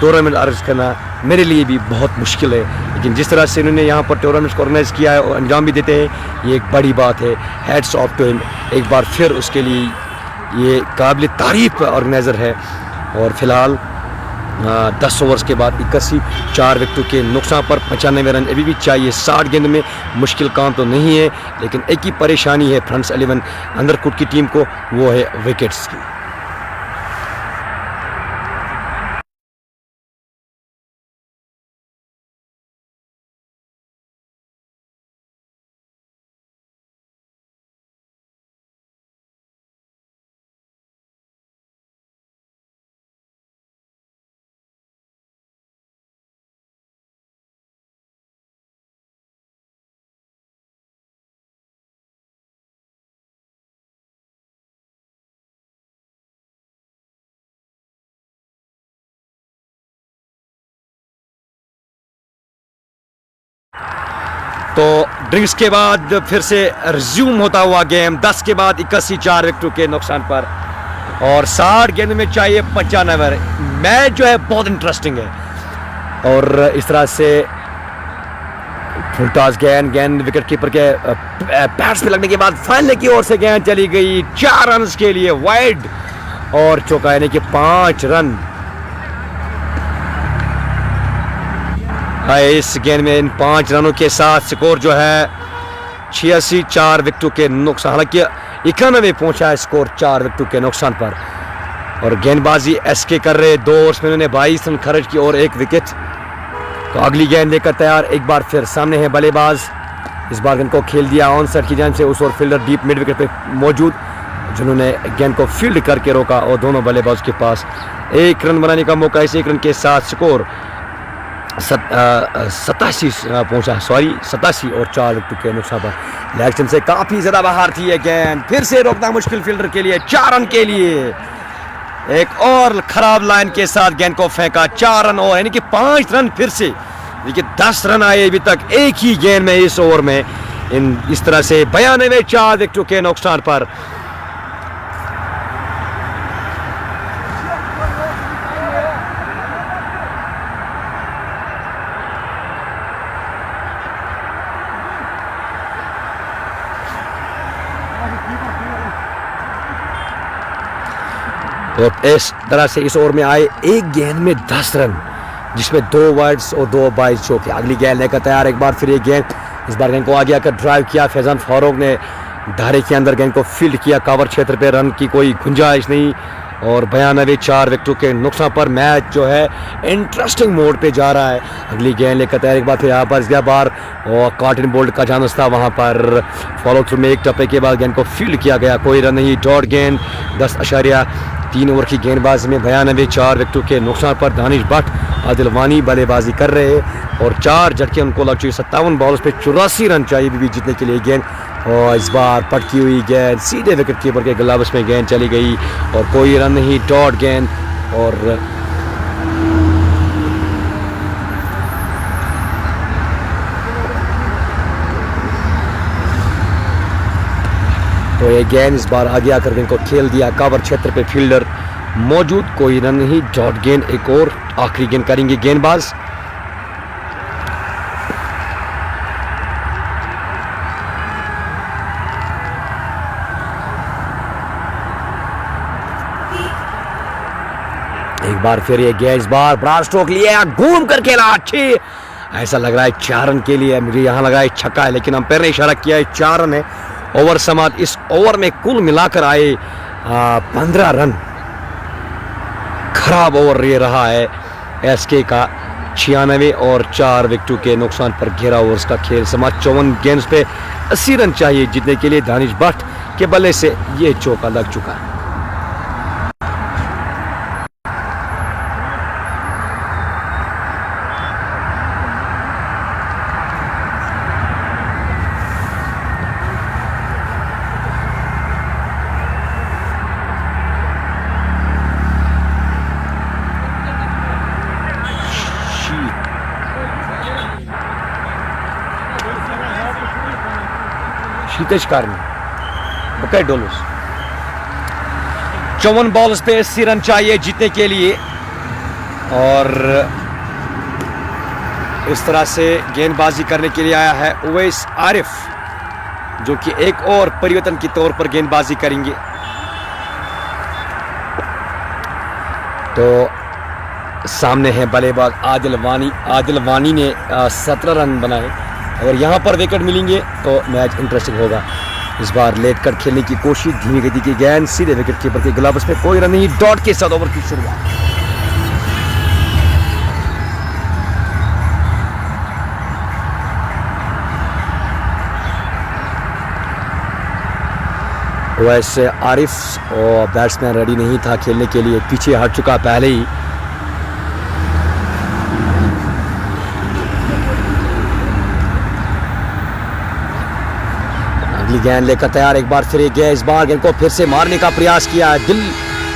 टूर्नामेंट ऑर्गेनाइज करना मेरे लिए भी बहुत मुश्किल है। लेकिन जिस तरह से इन्होंने यहाँ पर टूर्नामेंट्स को ऑर्गेनाइज़ किया है और अंजाम भी देते हैं, ये एक बड़ी बात है। हैट्स ऑफ टू हिम, एक बार फिर उसके लिए ये काबिल तारीफ़ ऑर्गेनाइज़र है। और फिलहाल 10 ओवर्स के बाद 81, 4 विकेटों के नुकसान पर 95 रन अभी भी चाहिए 60 गेंद में। मुश्किल काम तो नहीं है, लेकिन एक ही परेशानी है फ्रंट्स 11 अंडरकुट की टीम को, वो है विकेट्स की। तो ड्रिंक्स के बाद फिर से रिज्यूम होता हुआ गेम, 10 के बाद 81, 4 विकेटों के नुकसान पर और 60 गेंद में चाहिए 95। मैच जो है बहुत इंटरेस्टिंग है और इस तरह से फुलटॉस गेंद विकेट कीपर के पैड्स पे लगने के बाद फाइनल की ओर से गेंद चली गई 4 रन के लिए वाइड और चौका, यानी कि 5 रन। इस गेंद में इन 5 रनों के साथ स्कोर जो है 86, 4 विकेटों के नुकसान, हालांकि 91 पहुंचा है स्कोर 4 विकेटों के नुकसान पर। और गेंदबाजी एसके कर रहे 2 ओवर्स में उन्होंने 22 रन खर्च की और 1 विकेट। तो अगली गेंद लेकर तैयार, एक बार फिर सामने है बल्लेबाज। इस बार गेंद को खेल दिया ऑन साइड की जान से उस और फील्डर डीप मिड विकेट पे मौजूद, जिन्होंने गेंद को फील्ड करके रोका और दोनों बल्लेबाज के पास 1 रन बनाने का मौका। इस 1 रन के साथ स्कोर 87 पहुंचा, 87 और 4 विकेट के नुकसान पर। लेग से काफी ज्यादा बाहर थी ये गेंद, फिर से रोकना मुश्किल फील्डर के लिए। 4 रन के लिए एक और खराब लाइन के साथ गेंद को फेंका, 4 रन और, यानी कि 5 रन फिर से। देखिए 10 रन आए अभी तक एक ही गेंद में इस ओवर में। इस तरह से 92, 4 विकेटों के नुकसान पर। तो इस तरह से इस ओवर में आए एक गेंद में 10 रन, जिसमें 2 वाइड्स और 2 बाइस चौके। अगली गेंद लेकर तैयार, एक बार फिर एक गेंद, इस बार गेंद को आगे आकर ड्राइव किया फैजान फारूक ने, धारे के अंदर गेंद को फील्ड किया, कवर क्षेत्र पे रन की कोई गुंजाइश नहीं और 92, 4 विकेटों के नुकसान पर। मैच जो है इंटरेस्टिंग मोड पे जा रहा है। अगली गेंद लेकर तैयार, एक बार फिर यहाँ पर इस बार और कॉटन बोल्ट का चांस था, वहाँ पर फॉलो थ्रू में एक टप्पे के बाद गेंद को फील्ड किया गया, कोई रन नहीं। डॉट गेंद 10.5 3 ओवर की गेंदबाजी में 92 4 विकेटों के नुकसान पर दानिश भट्ट आदिल वानी बल्लेबाजी कर रहे हैं और 4 झटके उनको लग चुके। 57 बॉल्स पे 84 रन चाहिए भी जीतने के लिए गेंद, और इस बार पटकी हुई गेंद सीधे विकेट कीपर के ग्लव्स में गेंद चली गई और कोई रन नहीं, डॉट गेंद। और तो ये गेंद इस बार आगे आकर इनको खेल दिया, कवर क्षेत्र पे फील्डर मौजूद, कोई रन नहीं, डॉट गेंद। एक और आखिरी गेंद करेंगे गेंदबाज। एक बार फिर ये गेंद, इस बार बड़ा स्ट्रोक लिया, घूम कर खेला, अच्छी, ऐसा लग रहा है 4 रन के लिए, मुझे यहाँ लग रहा है छक्का है, लेकिन अंपायर ने इशारा किया है 4 रन है। ओवर समाप्त। इस ओवर में कुल मिलाकर आए 15 रन। खराब ओवर ये रहा है एसके का। 96 और 4 विकेटों के नुकसान पर 11 ओवर्स का खेल समाप्त। 54 गेंद पे 80 रन चाहिए जीतने के लिए। दानिश भट्ट के बल्ले से ये चौका लग चुका है। शीतेश कारनी, बकैट डोलस। 54 बॉल्स पे 80 रन चाहिए जीतने के लिए, और इस तरह से गेंदबाजी करने के लिए आया है उवैस आरिफ, जो कि एक और परिवर्तन के तौर पर गेंदबाजी करेंगे। तो सामने है बल्लेबाज आदिल वानी। आदिल वानी ने 17 रन बनाए। अगर यहाँ पर विकेट मिलेंगे तो मैच इंटरेस्टिंग होगा। इस बार लेट कर खेलने की कोशिश, धीमी गति की गेंद सीधे विकेट कीपर के ग्लव्स में, कोई रन नहीं, डॉट के साथ ओवर की शुरुआत। वैसे आरिफ और बैट्समैन रेडी नहीं था खेलने के लिए, पीछे हट चुका पहले ही। गेंद लेकर तैयार, एक बार फिर गेंद, इस बार गेंद को फिर से मारने का प्रयास किया है।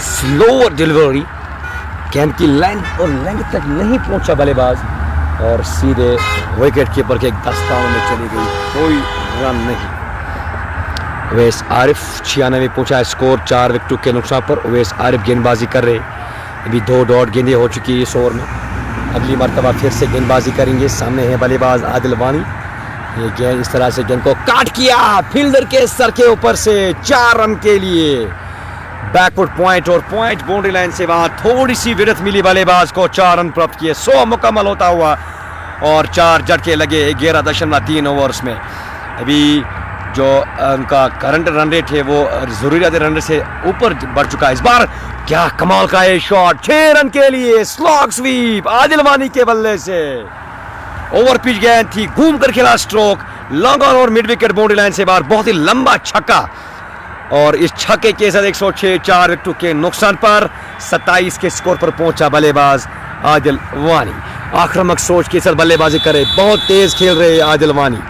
स्लो डिलीवरी, गेंद की लेंथ तक नहीं पहुंचा बल्लेबाज, और सीधे विकेट कीपर के दस्तानों में चली गई, कोई रन नहीं। उवैस आरिफ 96 पहुंचा है स्कोर 4 विकेटों के नुकसान पर। उवैस आरिफ गेंदबाजी कर रहे, अभी 2 डॉट गेंदें हो चुकी है इस ओवर में। अगली मरतबा फिर से गेंदबाजी करेंगे। सामने है बल्लेबाज आदिल वानी। ये गेंद इस तरह से गेंद को काट किया फील्डर के सर के ऊपर से, 4 रन के लिए। बैकवर्ड पॉइंट और पॉइंट बाउंड्री लाइन से वहां थोड़ी सी विरत मिली बल्लेबाज को, 4 रन प्राप्त किए। 100 मुकम्मल होता हुआ और 4 झटके लगे 11.3 ओवर्स में। अभी जो उनका करंट रन रेट है वो जरूरियात रन रेट से ऊपर बढ़ चुका है। इस बार क्या कमाल का है शॉट, 6 रन के लिए स्लॉग स्वीप आदिल वानी के बल्ले से। ओवर पिच गेंद थी, घूम कर खेला स्ट्रोक, लॉन्ग ऑन और मिड विकेट बाउंड्री लाइन से बाहर, बहुत ही लंबा छक्का, और इस छक्के के साथ 106 4 विकेटों के नुकसान पर 27 के स्कोर पर पहुंचा बल्लेबाज आदिल वानी। आक्रामक सोच के साथ बल्लेबाजी करे, बहुत तेज खेल रहे आदिल वानी।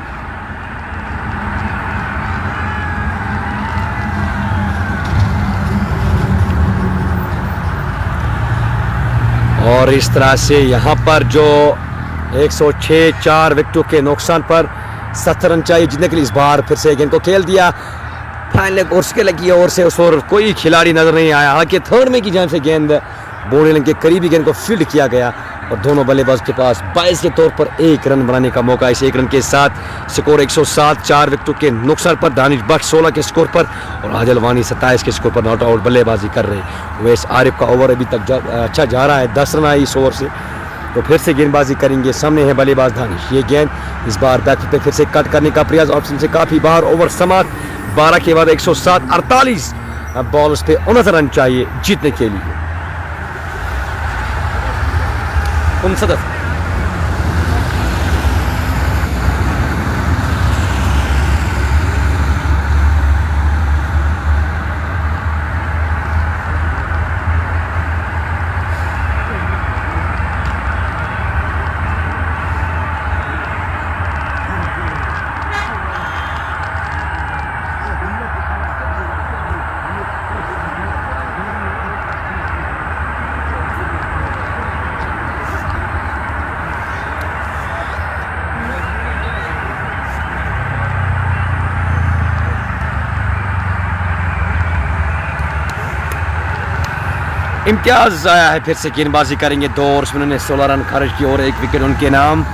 और इस तरह से यहां पर जो 106 4 विकेटों के नुकसान पर 70 रन चाहिए जीतने के लिए। इस बार फिर से गेंद को खेल दिया, फाइनल कोर्स के लगी ओवर से उस ओवर कोई खिलाड़ी नजर नहीं आया। हालांकि थर्ड में की जान से गेंद बाउंड्री लाइन के करीबी गेंद को फील्ड किया गया, और दोनों बल्लेबाज के पास 22 के तौर पर 1 रन बनाने का मौका। इस 1 रन के साथ स्कोर 107 4 विकेटों के नुकसान पर। दानिश भट्ट 16 के स्कोर पर और आदिल वानी 27 के स्कोर पर नॉट आउट बल्लेबाजी कर रहे। उवैस आरिफ का ओवर अभी तक अच्छा जा रहा है, 10 रन आए इस ओवर से। तो फिर से गेंदबाजी करेंगे। सामने है बल्लेबाज दानिश। ये गेंद इस बार बैक पे फिर से कट करने का प्रयास, ऑप्शन से काफी बाहर। ओवर समाप्त 12 के बाद 107 48 बॉल्स पे 69 रन चाहिए जीतने के लिए। 69। इम्तियाज आया है, फिर से गेंदबाजी करेंगे 2 ओवर में उन्होंने 16 रन खर्च किए और 1 विकेट उनके नाम।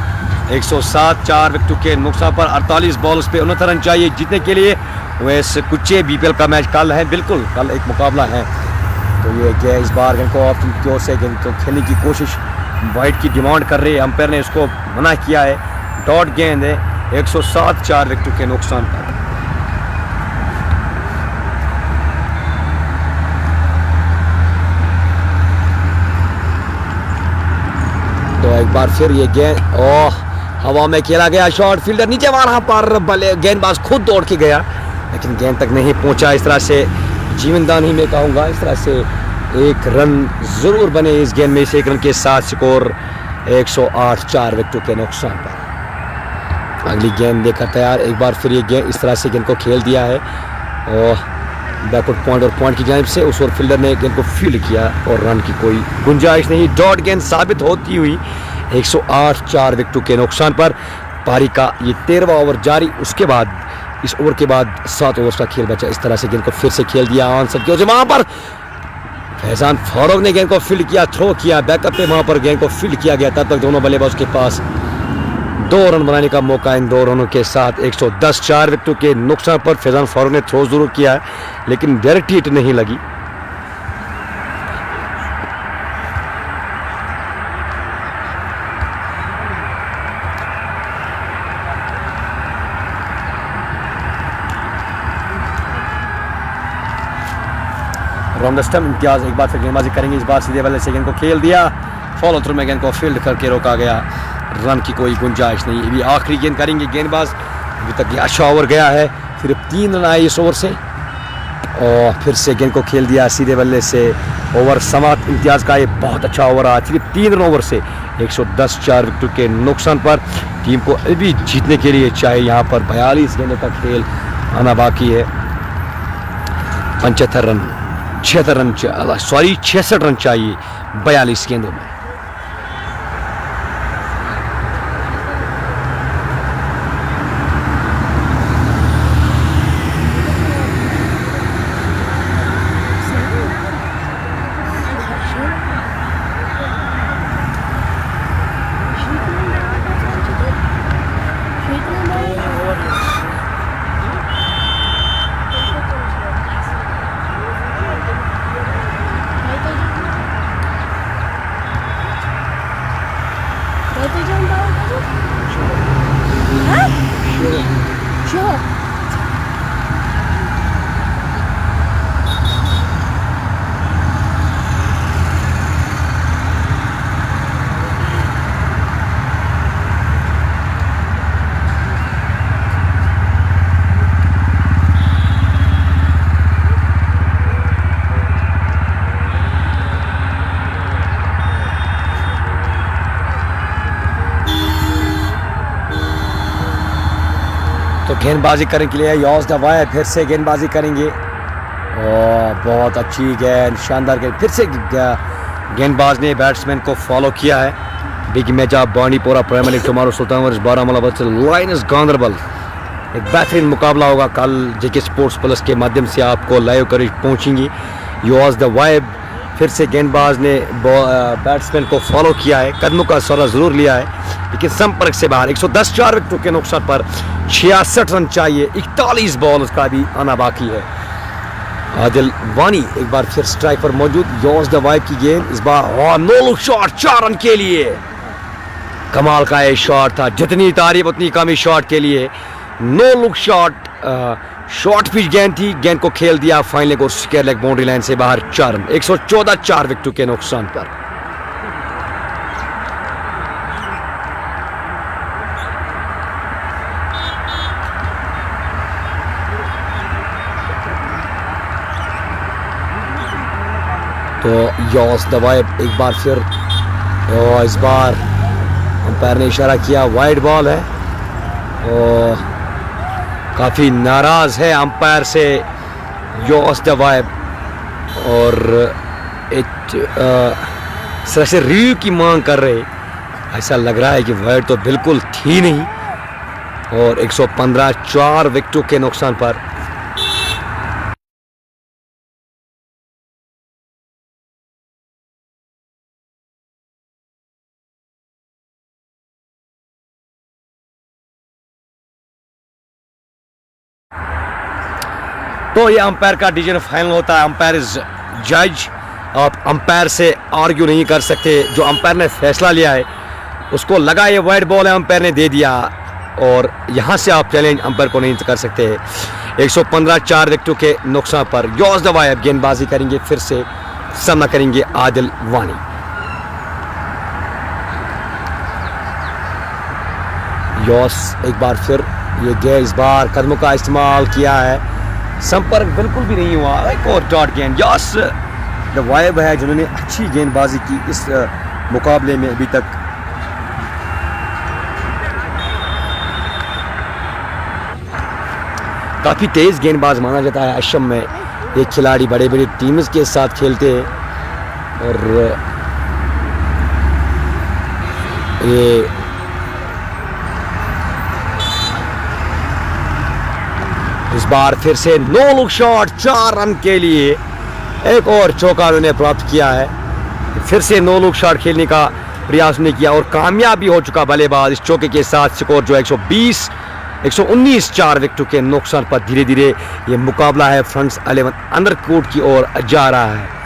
107, 4 विकेटों के नुकसान पर 48 बॉल्स पे 69 रन चाहिए जीतने के लिए। वैसे कुचे बीपीएल का मैच कल है, बिल्कुल कल एक मुकाबला है। तो ये क्या इस बार गेंद को ऑप्शन की ओर से गेंद को खेलने की कोशिश वाइड की डिमांड कर रही है, अंपायर ने उसको मना किया है। डॉट गेंद है 107, 4 विकेटों के नुकसान पर। तो एक बार फिर ये गेंद हवा में खेला गया, शॉट फील्डर नीचे वहां पर भले गेंदबाज खुद दौड़ के गया लेकिन गेंद तक नहीं पहुंचा। इस तरह से जीवनदान ही मैं कहूँगा, इस तरह से 1 रन जरूर बने इस गेंद में। इस 1 रन के साथ स्कोर 108, 4 विकेटों के नुकसान पर। अगली गेंद देखा तैयार, एक बार फिर ये गेंद इस तरह से गेंद को खेल दिया है और बैकवर्ड पॉइंट और पॉइंट की जानिब से उस ओवर फील्डर ने गेंद को फील्ड किया और रन की कोई गुंजाइश नहीं। डॉट गेंद साबित होती हुई 108, 4 विकेटों के नुकसान पर। पारी का ये 13वां ओवर जारी, उसके बाद इस ओवर के बाद 7 ओवर का खेल बचा। इस तरह से गेंद को फिर से खेल दिया आंसर की वहां पर फैजान फारूक ने गेंद को फील्ड किया, थ्रो किया बैकअप पे, वहां पर गेंद को फील्ड किया गया। तब तक दोनों बल्लेबाज के पास 2 रन बनाने का मौका। इन 2 रनों के साथ 110, 4 विकेटों के नुकसान पर। फैजान फारूक ने थ्रो जरूर किया है लेकिन डायरेक्ट हिट नहीं लगी। राउंड स्टंप इम्तियाज एक बार फिर गेंदबाजी करेंगे, इस बार सीधे बल्ले से गेंद को खेल दिया, फॉलो थ्रू में गेंद को फील्ड करके रोका गया, रन की कोई गुंजाइश नहीं। अभी आखिरी गेंद करेंगे गेंदबाज, अभी तक ये अच्छा ओवर गया है, सिर्फ 3 रन आए इस ओवर से और फिर से गेंद को खेल दिया सीधे बल्ले से। ओवर समाप्त, इम्तियाज का ये बहुत अच्छा ओवर आया, सिर्फ 3 रन ओवर से 110, 4 विकेटों के नुकसान पर। टीम को अभी जीतने के लिए चाहिए यहाँ पर 42 गेंदों का खेल आना बाकी है। 75 रन 66 रन चाहिए 42 गेंदों में। तो गेंदबाजी करने के लिए यॉस दवाए फिर से गेंदबाजी करेंगे और बहुत अच्छी गेंद, शानदार गेंद। फिर से गेंदबाज ने बैट्समैन को फॉलो किया है। Big match of Bandipora premier league tomorrow Sultan versus Baramulla versus lions Ganderbal. एक बेहतरीन मुकाबला होगा कल, जेके स्पोर्ट्स प्लस के माध्यम से आपको लाइव कवरेज पहुंचेंगी। यॉस दवाए फिर से गेंदबाज ने बैट्समैन को फॉलो किया है, कदमों का सौदा जरूर लिया है लेकिन संपर्क से बाहर। 110, 4 विकेटों के नुकसान पर 66 रन चाहिए, 41 बॉल उसका भी आना बाकी है। आदिल वानी एक बार फिर स्ट्राइक पर मौजूद। यॉस दवाइब की गेंद इस बार नो लुक शॉट 4 रन के लिए। कमाल का ये शॉट था, जितनी तारीफ उतनी कम इस शॉट के लिए। No look shot, short pitch गेंद थी, गेंद को खेल दिया फाइन लेग और स्क्वायर लेग बाउंड्री लाइन से बाहर। 4 रन 114, 4 विकेटों के नुकसान पर। तो यॉस दवाइब एक बार फिर, और इस बार अंपायर ने इशारा किया वाइड बॉल है और काफ़ी नाराज़ है अंपायर से यॉस दवाइब और एक तरह से रिव्यू की मांग कर रहे। ऐसा लग रहा है कि वाइड तो बिल्कुल थी नहीं और 115, 4 विकेटों के नुकसान पर देखो ये अंपायर का डिसीजन फाइनल होता है, अंपायर इज जज। आप अंपायर से आर्ग्यू नहीं कर सकते। जो अंपायर ने फैसला लिया है उसको लगा ये वाइड बॉल है, अंपायर ने दे दिया, और यहाँ से आप चैलेंज अंपायर को नहीं कर सकते। 115 4 विकेटों के नुकसान पर यॉस द वाइब गेंदबाजी करेंगे, फिर से सामना करेंगे आदिल वानी। यॉस एक बार फिर ये गेंद, इस बार कदमों का इस्तेमाल किया है, संपर्क बिल्कुल भी नहीं हुआ। एक और डॉट गेंद। यॉस द वाइब है जिन्होंने अच्छी गेंदबाजी की इस मुकाबले में अभी तक। काफ़ी तेज़ गेंदबाज माना जाता है अशम में। ये खिलाड़ी बड़े बड़े टीम्स के साथ खेलते हैं, और ये इस बार फिर से नो लुक शॉट, 4 रन के लिए एक और चौका उन्होंने प्राप्त किया है। फिर से नो लुक शॉट खेलने का प्रयास ने किया और कामयाबी हो चुका बल्लेबाज इस चौके के साथ। स्कोर जो 119 4 विकेटों के नुकसान पर धीरे धीरे ये मुकाबला है फ्रंट्स 11 अंडरकोट की ओर जा रहा है।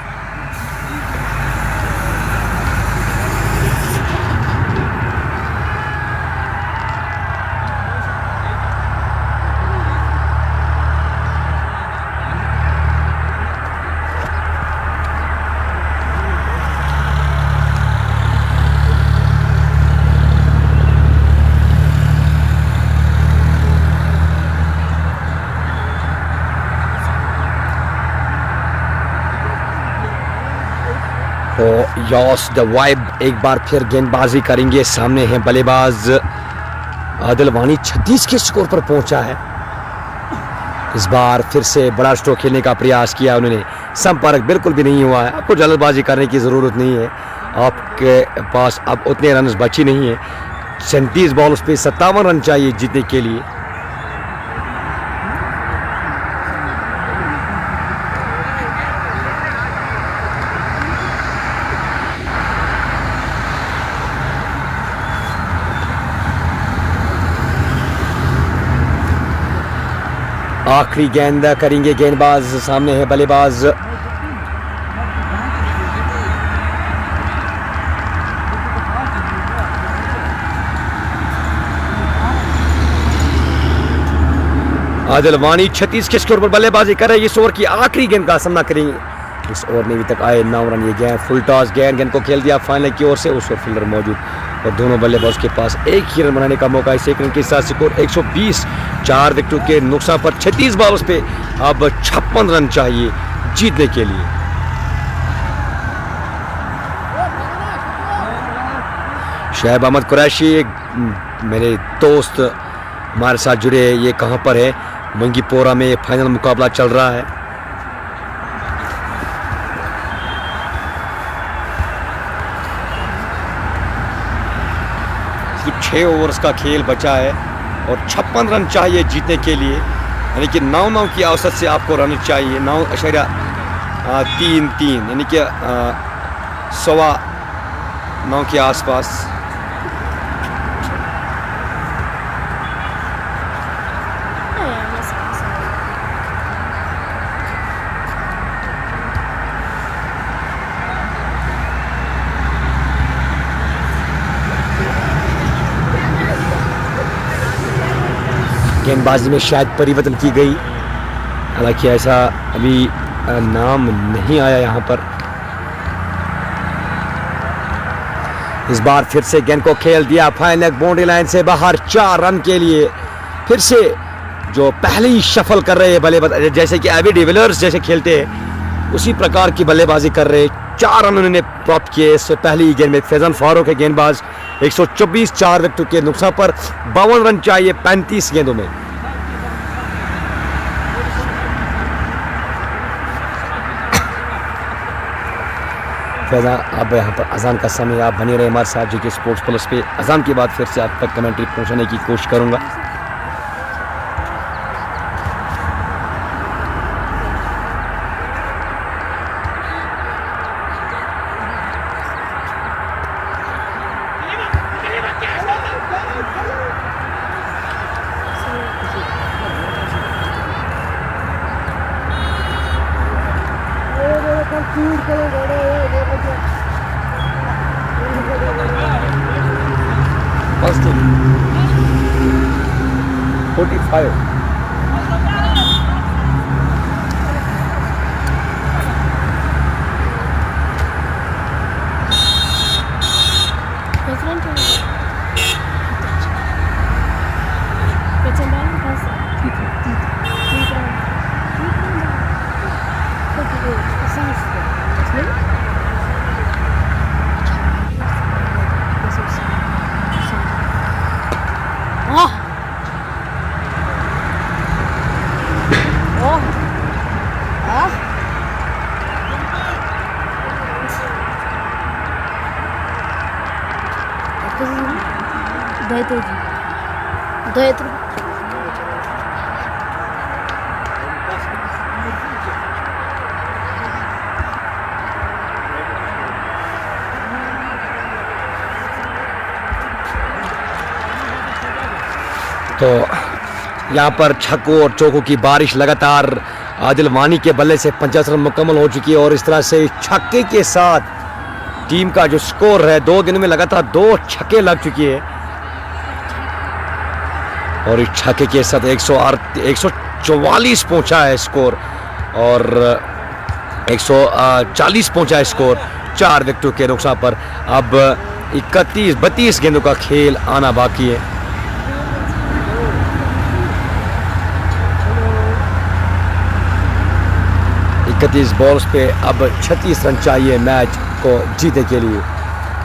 यॉस द वाइब एक बार फिर गेंदबाजी करेंगे। सामने है बल्लेबाज आदिल वानी, 36 के स्कोर पर पहुंचा है। इस बार फिर से बड़ा स्ट्रोक खेलने का प्रयास किया उन्होंने, संपर्क बिल्कुल भी नहीं हुआ है। आपको जल्दबाजी करने की ज़रूरत नहीं है, आपके पास अब उतने रन बची नहीं है। 37 बॉल पे 57 रन चाहिए जीतने के लिए। आखिरी गेंद करेंगे गेंदबाज। सामने है बल्लेबाज आदिल वानी, 36 के स्कोर पर बल्लेबाजी कर रहे हैं। इस ओवर की आखिरी गेंद का सामना करेंगे। इस ओवर में अभी तक आए 9 रन। ये गेंद फुल टॉस गेंद को खेल दिया फाइनल की ओर से, उस ओर फील्डर मौजूद और दोनों बल्लेबाज के पास एक ही रन बनाने का मौका। इस एक रन के साथ स्कोर 120 4 विकेटों के नुकसान पर 36 बॉल्स पे अब 56 रन चाहिए जीतने के लिए। शोएब अहमद कुरैशी मेरे दोस्त हमारे साथ जुड़े, ये कहाँ पर है? मंगीपोरा में फाइनल मुकाबला चल रहा है। सिर्फ 6 ओवर्स का खेल बचा है और 56 रन चाहिए जीतने के लिए, यानी कि 9 की औसत से आपको रन चाहिए। 9.33 यानी कि 9.15 के आसपास। गेंदबाजी में शायद परिवर्तन की गई, हालांकि ऐसा अभी नाम नहीं आया यहाँ पर। इस बार फिर से गेंद को खेल दिया फाइनल बाउंड्री लाइन से बाहर 4 रन के लिए। फिर से जो पहले ही शफल कर रहे हैं बल्लेबाज, जैसे कि एबी डिविलियर्स जैसे खेलते हैं उसी प्रकार की बल्लेबाजी कर रहे हैं। 4 रन उन्होंने प्राप्त किए इससे पहली गेंद में। फैजन फारूक है गेंदबाज, 124 4 विकेटों के नुकसान पर 52 रन चाहिए 35 गेंदों में। फैजान, अब यहाँ पर अजान का समय, आप बने रहे हमारे साथ जो स्पोर्ट्स प्लस पे। अजान के बाद फिर से आप तक कमेंट्री पहुँचाने की कोशिश करूँगा। First 45. तो यहाँ पर छक्कों और चौकों की बारिश लगातार आदिल वानी के बल्ले से 50 रन मुकम्मल हो चुकी है और इस तरह से छक्के के साथ टीम का जो स्कोर है 2 दिन में लगातार 2 छक्के लग चुकी है और इस छक्के के साथ 144 पहुंचा है स्कोर और 140 पहुंचा है स्कोर 4 विकेटों के नुकसान पर। अब 32 गेंदों का खेल आना बाकी है। बॉल्स पे अब 36 रन चाहिए मैच को जीतने के लिए।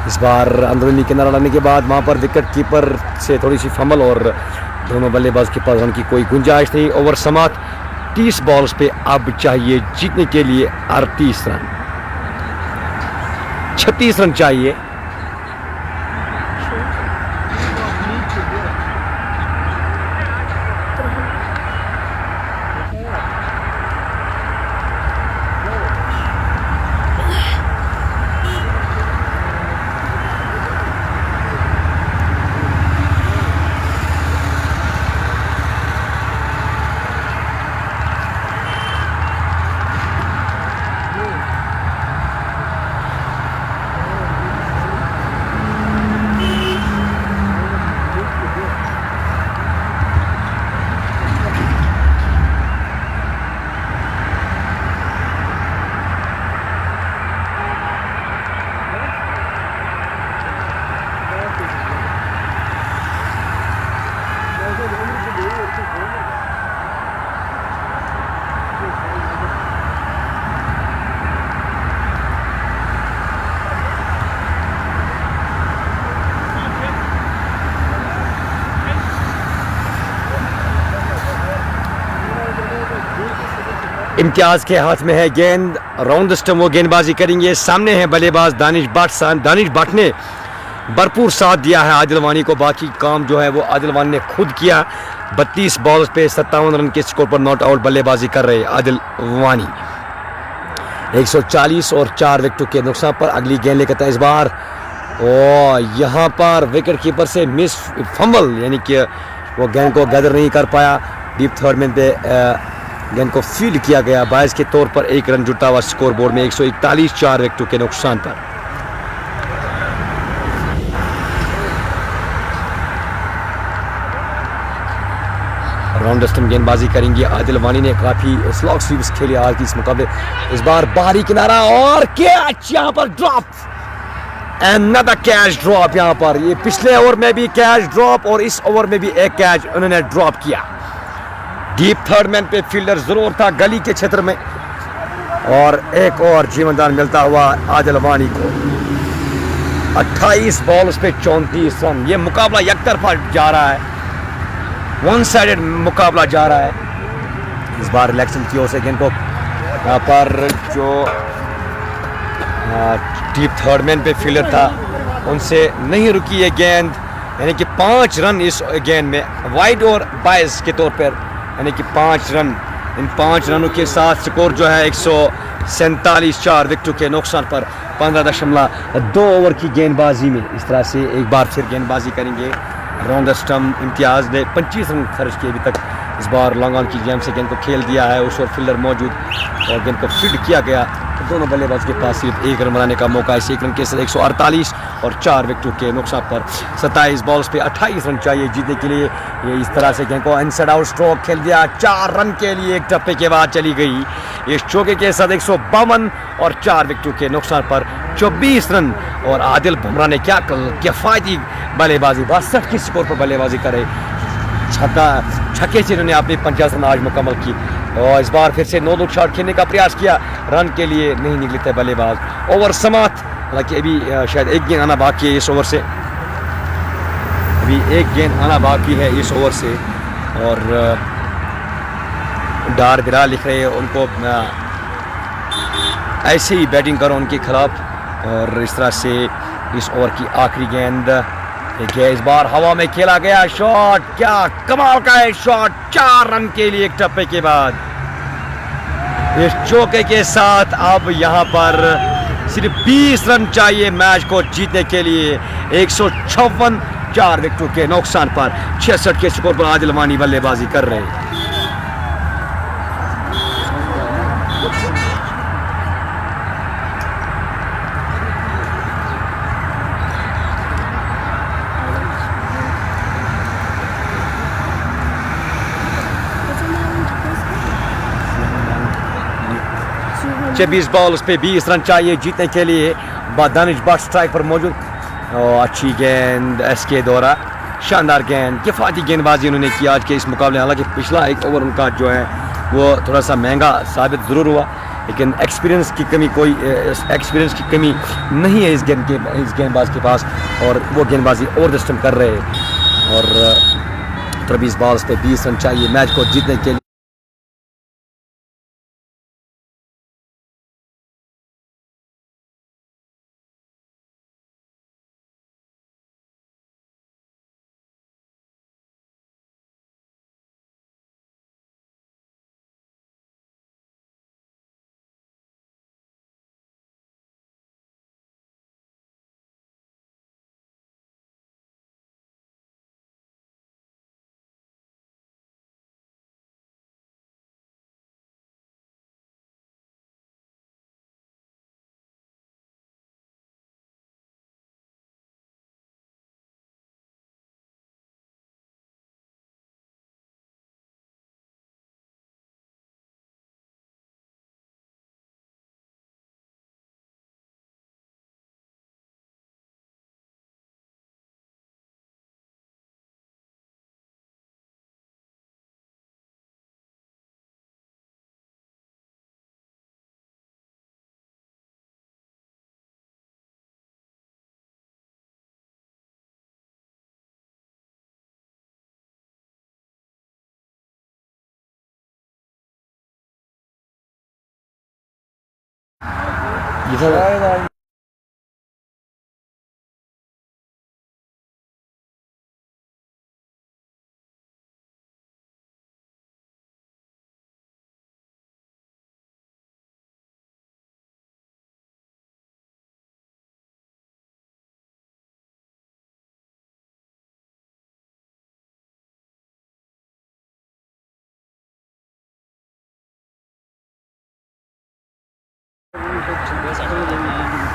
इस बार अंदरूनी किनारा लाने के बाद वहां पर विकेट कीपर से थोड़ी सी फंबल और दोनों बल्लेबाज के पास रन की कोई गुंजाइश नहीं। ओवर समाप्त। 30 बॉल्स पे अब चाहिए जीतने के लिए 38 रन, 36 रन चाहिए। इम्तियाज के हाथ में है गेंद, राउंड द स्टंप वो गेंदबाजी करेंगे। सामने है बल्लेबाज दानिश भट्ट। दानिश भट्ट ने भरपूर साथ दिया है आदिल वानी को। बाकी काम जो है वो आदिल वानी ने खुद किया। 32 बॉल्स पे 57 रन के स्कोर पर नॉट आउट बल्लेबाजी कर रहे आदिल वानी। 140 और 4 विकेटों के नुकसान पर अगली गेंद लेकर इस बार यहाँ पर विकेट कीपर से मिस फंबल, यानी कि वो गेंद को गैदर नहीं कर पाया। डीप थर्ड मैन पे गेंद को फील्ड किया गया। बायस के तौर पर 1 रन जुटा हुआ स्कोर बोर्ड में 141, 4 विकेटों के नुकसान पर। राउंड स्टंप गेंदबाजी करेंगे आदिल वानी ने। काफी स्लॉग स्वीप्स खेले आज की इस मुकाबले। इस बार बाहरी किनारा और कैच यहाँ पर ड्रॉप, अनदर कैच ड्रॉप। यहाँ पर ये पिछले ओवर में भी कैच ड्रॉप और इस ओवर में भी एक कैच उन्होंने ड्रॉप किया। डीप थर्ड मैन पे फील्डर जरूर था गली के क्षेत्र में और एक और जीवनदान मिलता हुआ आदिल वानी को। 28 बॉल्स पे 34 रन। ये मुकाबला एकतरफा जा रहा है, वन साइडेड मुकाबला जा रहा है। इस बार इलेक्शन की ओर से गेंद को यहाँ पर जो डीप थर्ड मैन पे फील्डर था उनसे नहीं रुकी ये गेंद, यानी कि 5 रन इस गेंद में वाइड और बाइस के तौर पर, यानी कि 5 रन। इन 5 रनों के साथ स्कोर जो है 147, 4 विकेटों के नुकसान पर 15.2 ओवर की गेंदबाजी में। इस तरह से एक बार फिर गेंदबाजी करेंगे राउंड द स्टंप। इम्तियाज ने 25 रन खर्च किए अभी तक। इस बार लॉन्ग ऑन की गेम से गेंद को खेल दिया है, उस और फील्डर मौजूद और गेंद को फील्ड किया गया। दोनों बल्लेबाज के पास सिर्फ एक रन बनाने का मौका है। एक रन के साथ 148 और 4 विकेटों के नुकसान पर 27 बॉल्स पे 28 रन चाहिए जीतने के लिए। ये इस तरह से गेंद को इनसाइड आउट स्ट्रोक खेल दिया, 4 रन के लिए एक टप्पे के बाद चली गई। इस चौके के साथ 152 और 4 विकेटों के नुकसान पर 24 रन। और आदिल बुमराह ने क्या किफायती बल्लेबाजी 62 की स्कोर पर बल्लेबाजी करे, छक्के से इन्होंने अपनी 50 रन आज मुकम्मल की। और इस बार फिर से नो लुक शॉट खेलने का प्रयास किया, रन के लिए नहीं निकले थे बल्लेबाज। ओवर समाप्त, हालांकि अभी शायद एक गेंद आना बाकी है इस ओवर से, अभी एक गेंद आना बाकी है इस ओवर से। और डार बिरा लिख रहे हैं उनको ऐसे ही बैटिंग करो उनके खिलाफ। और इस तरह से इस ओवर की आखिरी गेंद इस बार हवा में खेला गया शॉट, क्या कमाल का है शॉट, 4 रन के लिए एक टप्पे के बाद। इस चौके के साथ अब यहाँ पर सिर्फ 20 रन चाहिए मैच को जीतने के लिए। 156, 4 विकेटों के नुकसान पर 66 के स्कोर पर आदिल वानी बल्लेबाजी कर रहे हैं। बीस बॉल्स पे 20 रन चाहिए जीतने के लिए। दानिश बट स्ट्राइक पर मौजूद। अच्छी गेंद एसके द्वारा, शानदार गेंद, किफायती गेंदबाजी उन्होंने की आज के इस मुकाबले। हालांकि पिछला एक ओवर उनका जो है वो थोड़ा सा महंगा साबित ज़रूर हुआ, लेकिन एक्सपीरियंस की कमी नहीं है इस गेंदबाज के पास, और वो गेंदबाजी और दस्तम कर रहे हैं। और 23 बॉल्स पे 20 रन चाहिए मैच को जीतने के लिए।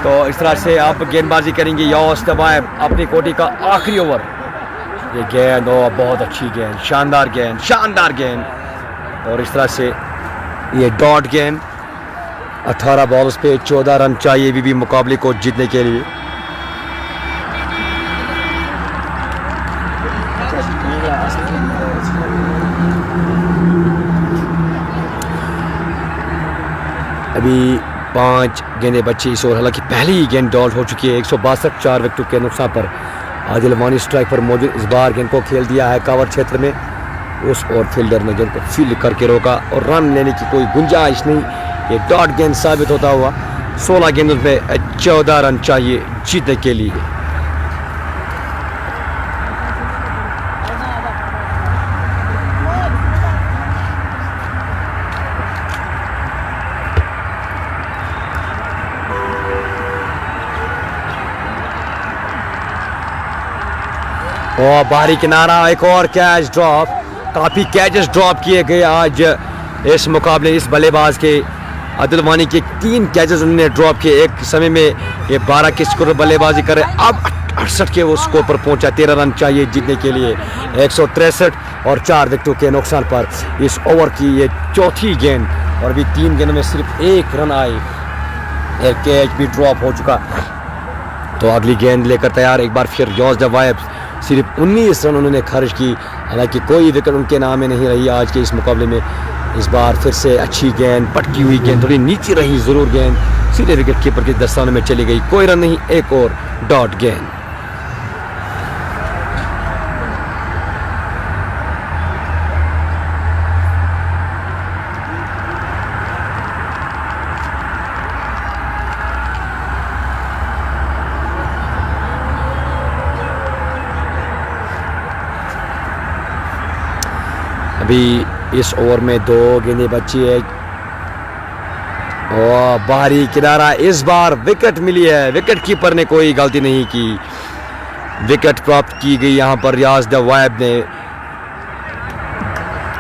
तो इस तरह से आप गेंदबाजी करेंगे यौस दबाए अपनी कोटी का आखिरी ओवर। ये गेंद बहुत अच्छी गेंद, शानदार गेंद। और इस तरह से ये डॉट गेंद, 18 बॉल्स पे 14 रन चाहिए भी मुकाबले को जीतने के लिए। अभी 5 गेंदें बची इस ओवर, हालांकि पहली ही गेंद डॉल्ट हो चुकी है। 162, 4 विकेटों के नुकसान पर आदिल वानी स्ट्राइक पर मौजूद। इस बार गेंद को खेल दिया है कवर क्षेत्र में, उस और फील्डर ने गेंद को फील्ड करके रोका और रन लेने की कोई गुंजाइश नहीं। ये डॉट गेंद साबित होता हुआ 16 गेंदों पे 14 रन चाहिए जीतने के लिए। और बाहरी किनारा, एक और कैच ड्रॉप। काफ़ी कैचेस ड्रॉप किए गए आज इस मुकाबले इस बल्लेबाज के आदिल वानी के 3 कैचेस उन्होंने ड्रॉप किए। एक समय में ये 12 के स्कोर पर बल्लेबाजी करे, अब 68 के वो स्कोर पर पहुंचा। 13 रन चाहिए जीतने के लिए। 163 और 4 विकेटों के नुकसान पर इस ओवर की ये चौथी गेंद, और भी 3 गेंदों में सिर्फ 1 रन आए। एक कैच भी ड्रॉप हो चुका। तो अगली गेंद लेकर तैयार एक बार फिर जॉस द वाइब। सिर्फ 19 रन उन्होंने खर्च की, हालांकि कोई विकेट उनके नाम में नहीं रही आज के इस मुकाबले में। इस बार फिर से अच्छी गेंद, पटकी हुई गेंद, थोड़ी नीचे रही ज़रूर गेंद, सीधे विकेट कीपर के दस्ताने में चली गई। कोई रन नहीं, एक और डॉट गेंद। अभी इस ओवर में 2 गेंदें बची है। और बाहरी किनारा, इस बार विकेट मिली है। विकेट कीपर ने कोई गलती नहीं की, विकेट प्राप्त की गई यहाँ पर। रियाज द वाइब ने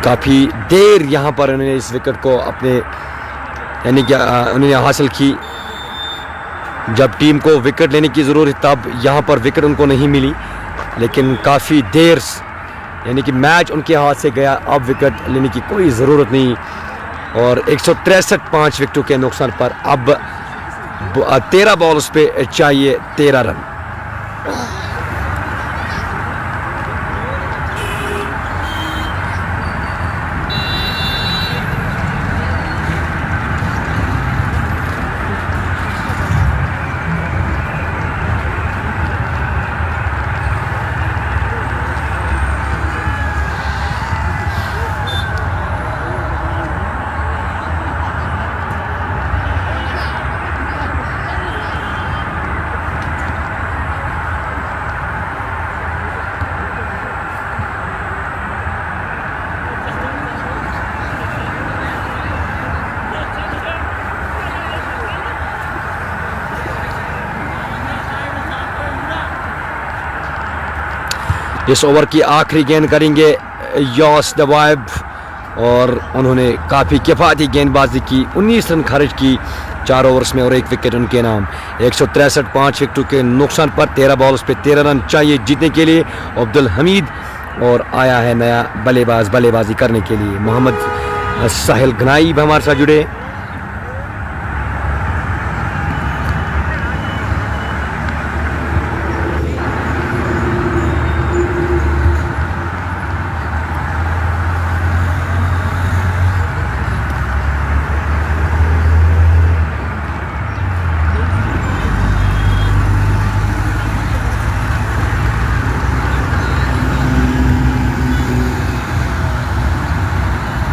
काफ़ी देर यहाँ पर उन्होंने इस विकेट को अपने यानी कि उन्होंने हासिल की। जब टीम को विकेट लेने की ज़रूरत तब यहाँ पर विकेट उनको नहीं मिली, लेकिन काफ़ी देर यानी कि मैच उनके हाथ से गया। अब विकेट लेने की कोई ज़रूरत नहीं। और 163 5 विकेटों के नुकसान पर अब 13 बॉल्स पे चाहिए 13 रन। इस ओवर की आखिरी गेंद करेंगे जॉस द वाइब, और उन्होंने काफ़ी किफ़ायती गेंदबाजी की। 19 रन खर्च की 4 ओवर्स में और 1 विकेट उनके नाम। 163 5 विकेटों के नुकसान पर 13 बॉल्स पे 13 रन चाहिए जीतने के लिए अब्दुल हमीद। और आया है नया बल्लेबाज बल्लेबाजी करने के लिए, मोहम्मद साहिल गनाई भी हमारे साथ जुड़े।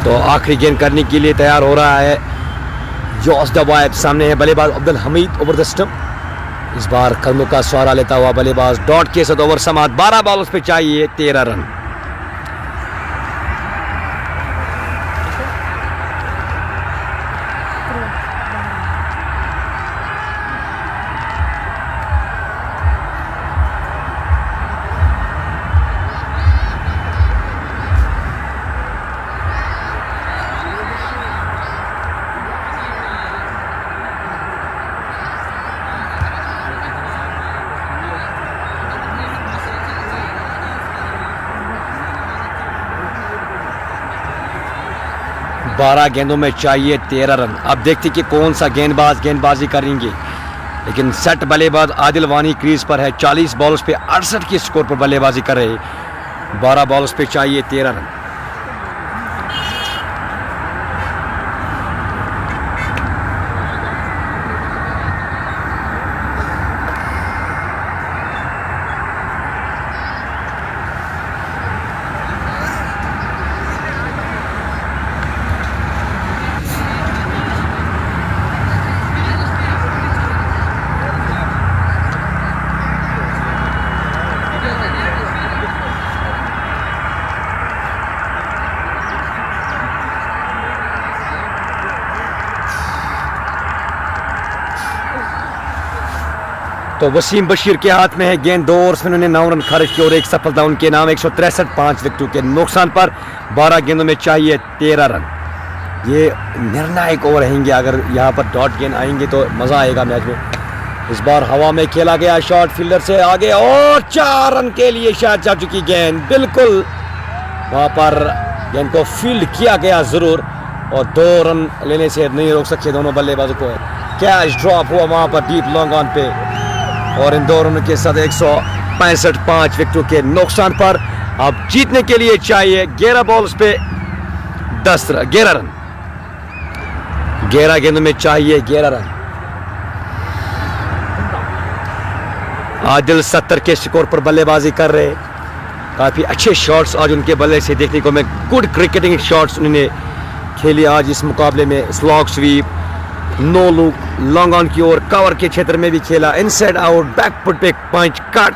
तो आखिरी गेंद करने के लिए तैयार हो रहा है जॉस द वाइब। सामने है बल्लेबाज Abdul Hamid over the stump. इस बार कदमों का सहारा लेता हुआ बल्लेबाज डॉट के साथ ओवर समाप्त। 12 बॉल्स पे चाहिए 13 रन। बारह गेंदों में चाहिए 13 रन। अब देखते कि कौन सा गेंदबाज गेंदबाजी करेंगे, लेकिन सेट बल्लेबाज आदिल वानी क्रीज पर है। 40 बॉल्स पे 68 के स्कोर पर बल्लेबाजी कर रहे। 12 बॉल्स पे चाहिए 13 रन। तो वसीम बशीर के हाथ में है गेंद। 2 ओवर्स में उन्होंने 9 रन खर्च किए और 1 सफलता उनके नाम। 163 5 विकेटों के नुकसान पर 12 गेंदों में चाहिए 13 रन। ये निर्णायक ओवर रहेंगे। अगर यहाँ पर डॉट गेंद आएंगे तो मज़ा आएगा मैच में। इस बार हवा में खेला गया शॉट फील्डर से आगे और 4 रन के लिए शायद जा चुकी गेंद, बिल्कुल वहाँ पर गेंद को फील्ड किया गया ज़रूर और 2 रन लेने से नहीं रोक सकते दोनों बल्लेबाजों को। कैच ड्रॉप हुआ वहाँ पर डीप लॉन्ग ऑन पे और इन 2 रनों के साथ 165 5 विकेटों के नुकसान पर अब जीतने के लिए चाहिए 11 बॉल्स पे 11 रन। 11 गेंदों में चाहिए 11 रन। आदिल 70 के स्कोर पर बल्लेबाजी कर रहे। काफ़ी अच्छे शॉट्स आज उनके बल्ले से देखने को मैं, गुड क्रिकेटिंग शॉट्स उन्होंने खेली आज इस मुकाबले में। Slog sweep, no look, long on की ओर, कवर के क्षेत्र में भी खेला, इनसाइड आउट, बैक फुट पे पंच, कट,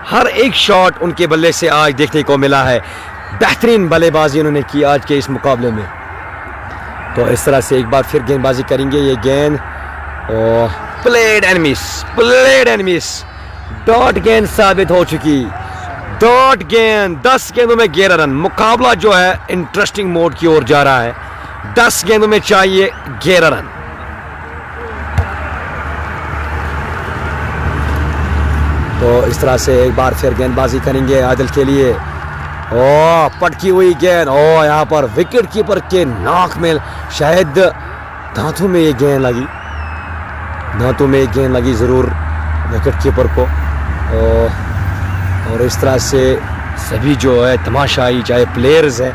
हर एक शॉट उनके बल्ले से आज देखने को मिला है। बेहतरीन बल्लेबाजी उन्होंने की आज के इस मुकाबले में। तो इस तरह से एक बार फिर गेंदबाजी करेंगे। ये गेंद और प्लेड एंड मिस, डॉट गेंद साबित हो चुकी। डॉट गेंद, 10 गेंदों में 11 रन। मुकाबला जो है इंटरेस्टिंग मोड की ओर जा रहा है। 10 गेंदों में चाहिए 11 रन। तो इस तरह से एक बार फिर गेंदबाजी करेंगे आदिल के लिए। ओ पटकी हुई गेंद, ओ यहाँ पर विकेट कीपर के नाक में, शायद दांतों में ये गेंद लगी, ज़रूर विकेट कीपर को। और इस तरह से सभी जो है तमाशाई, चाहे प्लेयर्स हैं,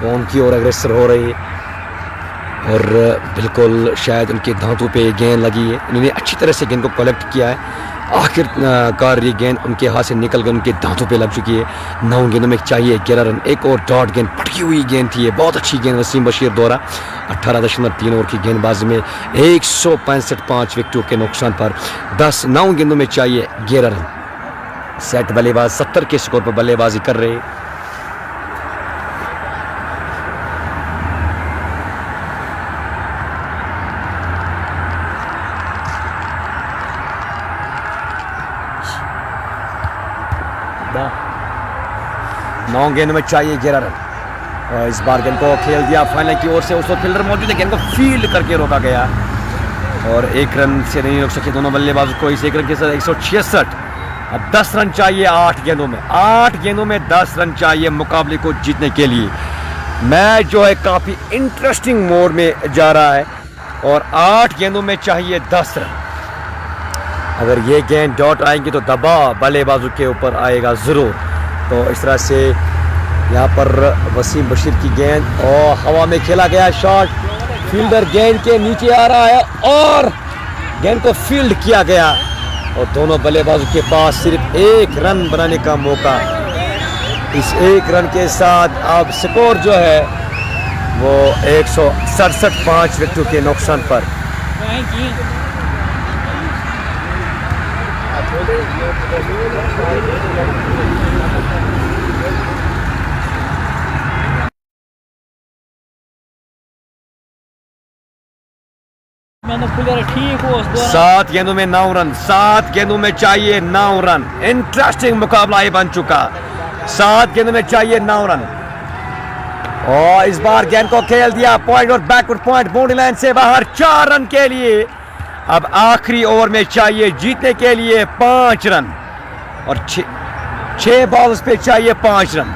वो उनकी ओर अग्रसर हो रही है और बिल्कुल शायद उनके दांतों पे गेंद लगी है। उन्होंने अच्छी तरह से गेंद को कलेक्ट किया है। आखिरकार ये गेंद उनके हाथ से निकल कर उनके दांतों पे लग चुकी है। 9 गेंदों में चाहिए 11 रन। एक और डॉट गेंद, पटकी हुई गेंद थी, ये बहुत अच्छी गेंद वसीम बशीर द्वारा। 18.3 ओवर की गेंदबाजी में 165 5 विकेटों के नुकसान पर 9 गेंदों में चाहिए 11 रन। सेट बल्लेबाज 70 के स्कोर पर बल्लेबाजी कर रहे। नौ गेंदों में चाहिए 11 रन और इस बार गेंद को खेल दिया फाइनल की ओर से। उसको फील्डर मौजूद है, गेंद को फील्ड करके रोका गया और 1 रन से नहीं रोक सके दोनों बल्लेबाजों को। इस 1 रन के साथ 166। अब 10 रन चाहिए 8 गेंदों में। 8 गेंदों में 10 रन चाहिए मुकाबले को जीतने के लिए। मैच जो है काफ़ी इंटरेस्टिंग मोड में जा रहा है और 8 गेंदों में चाहिए 10 रन। अगर ये गेंद डॉट आएंगे तो दबाव बल्लेबाजों के ऊपर आएगा ज़रूर। तो इस तरह से यहाँ पर वसीम बशीर की गेंद और हवा में खेला गया शॉट, फील्डर गेंद के नीचे आ रहा है और गेंद को फील्ड किया गया और दोनों बल्लेबाजों के पास सिर्फ 1 रन बनाने का मौका। इस 1 रन के साथ अब स्कोर जो है वो 167 5 विकेटों के नुकसान पर। ठीक हो 7 गेंदों में 9 रन। 7 गेंदों में चाहिए 9 रन। इंटरेस्टिंग मुकाबला ये बन चुका। 7 गेंदों में चाहिए 9 रन और इस बार गेंद को खेल दिया पॉइंट और बैकवर्ड पॉइंट, बाउंड्री लाइन से बाहर 4 रन के लिए। अब आखिरी ओवर में चाहिए जीतने के लिए 5 रन और 6 बॉल्स पे चाहिए 5 रन।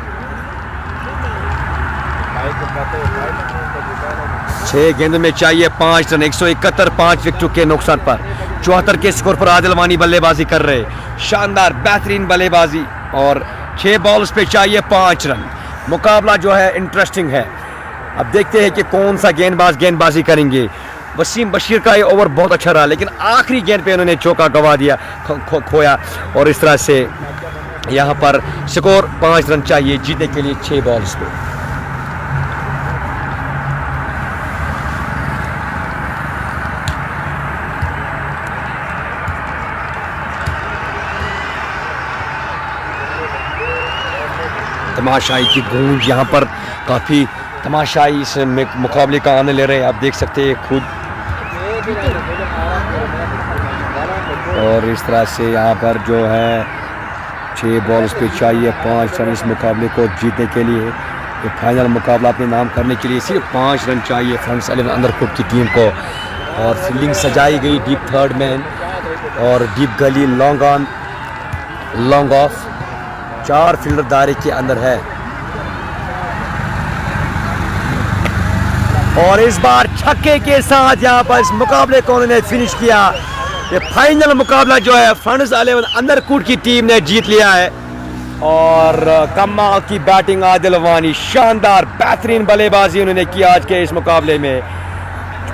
6 गेंदों में चाहिए 5 रन। 171 5 विकेटों के नुकसान पर। 74 के स्कोर पर आदिल वानी बल्लेबाजी कर रहे। शानदार बेहतरीन बल्लेबाजी और 6 बॉल्स पे चाहिए 5 रन। मुकाबला जो है इंटरेस्टिंग है। अब देखते हैं कि कौन सा गेंदबाज गेंदबाजी करेंगे। वसीम बशीर का ये ओवर बहुत अच्छा रहा लेकिन आखिरी गेंद पे उन्होंने चौका गवा दिया, खोया और इस तरह से यहाँ पर स्कोर 5 रन चाहिए जीतने के लिए 6 बॉल्स पे। तमाशाई की गूंज यहाँ पर काफ़ी तमाशाई इस मुकाबले का आनंद ले रहे हैं, आप देख सकते हैं खुद। और इस तरह से यहाँ पर जो है 6 बॉल्स पे चाहिए 5 रन इस मुकाबले को जीतने के लिए। ये फाइनल मुकाबला अपने नाम करने के लिए सिर्फ 5 रन चाहिए फ्रंट्स 11 अंडरकोट की टीम को। और फील्डिंग सजाई गई डीप थर्ड मैन और डीप गली long on long off. 4 fielder दायरे के अंदर है और इस बार छक्के के साथ यहाँ पर इस मुकाबले को उन्होंने फिनिश किया। ये फाइनल मुकाबला जो है फ्रंट्स 11 अंडरकोट की टीम ने जीत लिया है। और कमाल की बैटिंग आदिल वानी, शानदार बेहतरीन बल्लेबाजी उन्होंने की आज के इस मुकाबले में।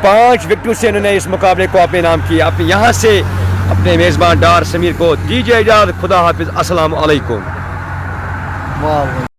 5 विकेटों से उन्होंने इस मुकाबले को अपने नाम किया। आप यहाँ से अपने मेज़बान डार समीर को दीजिए इजाज़त। खुदा हाफिज़, अस्सलाम वालेकुम।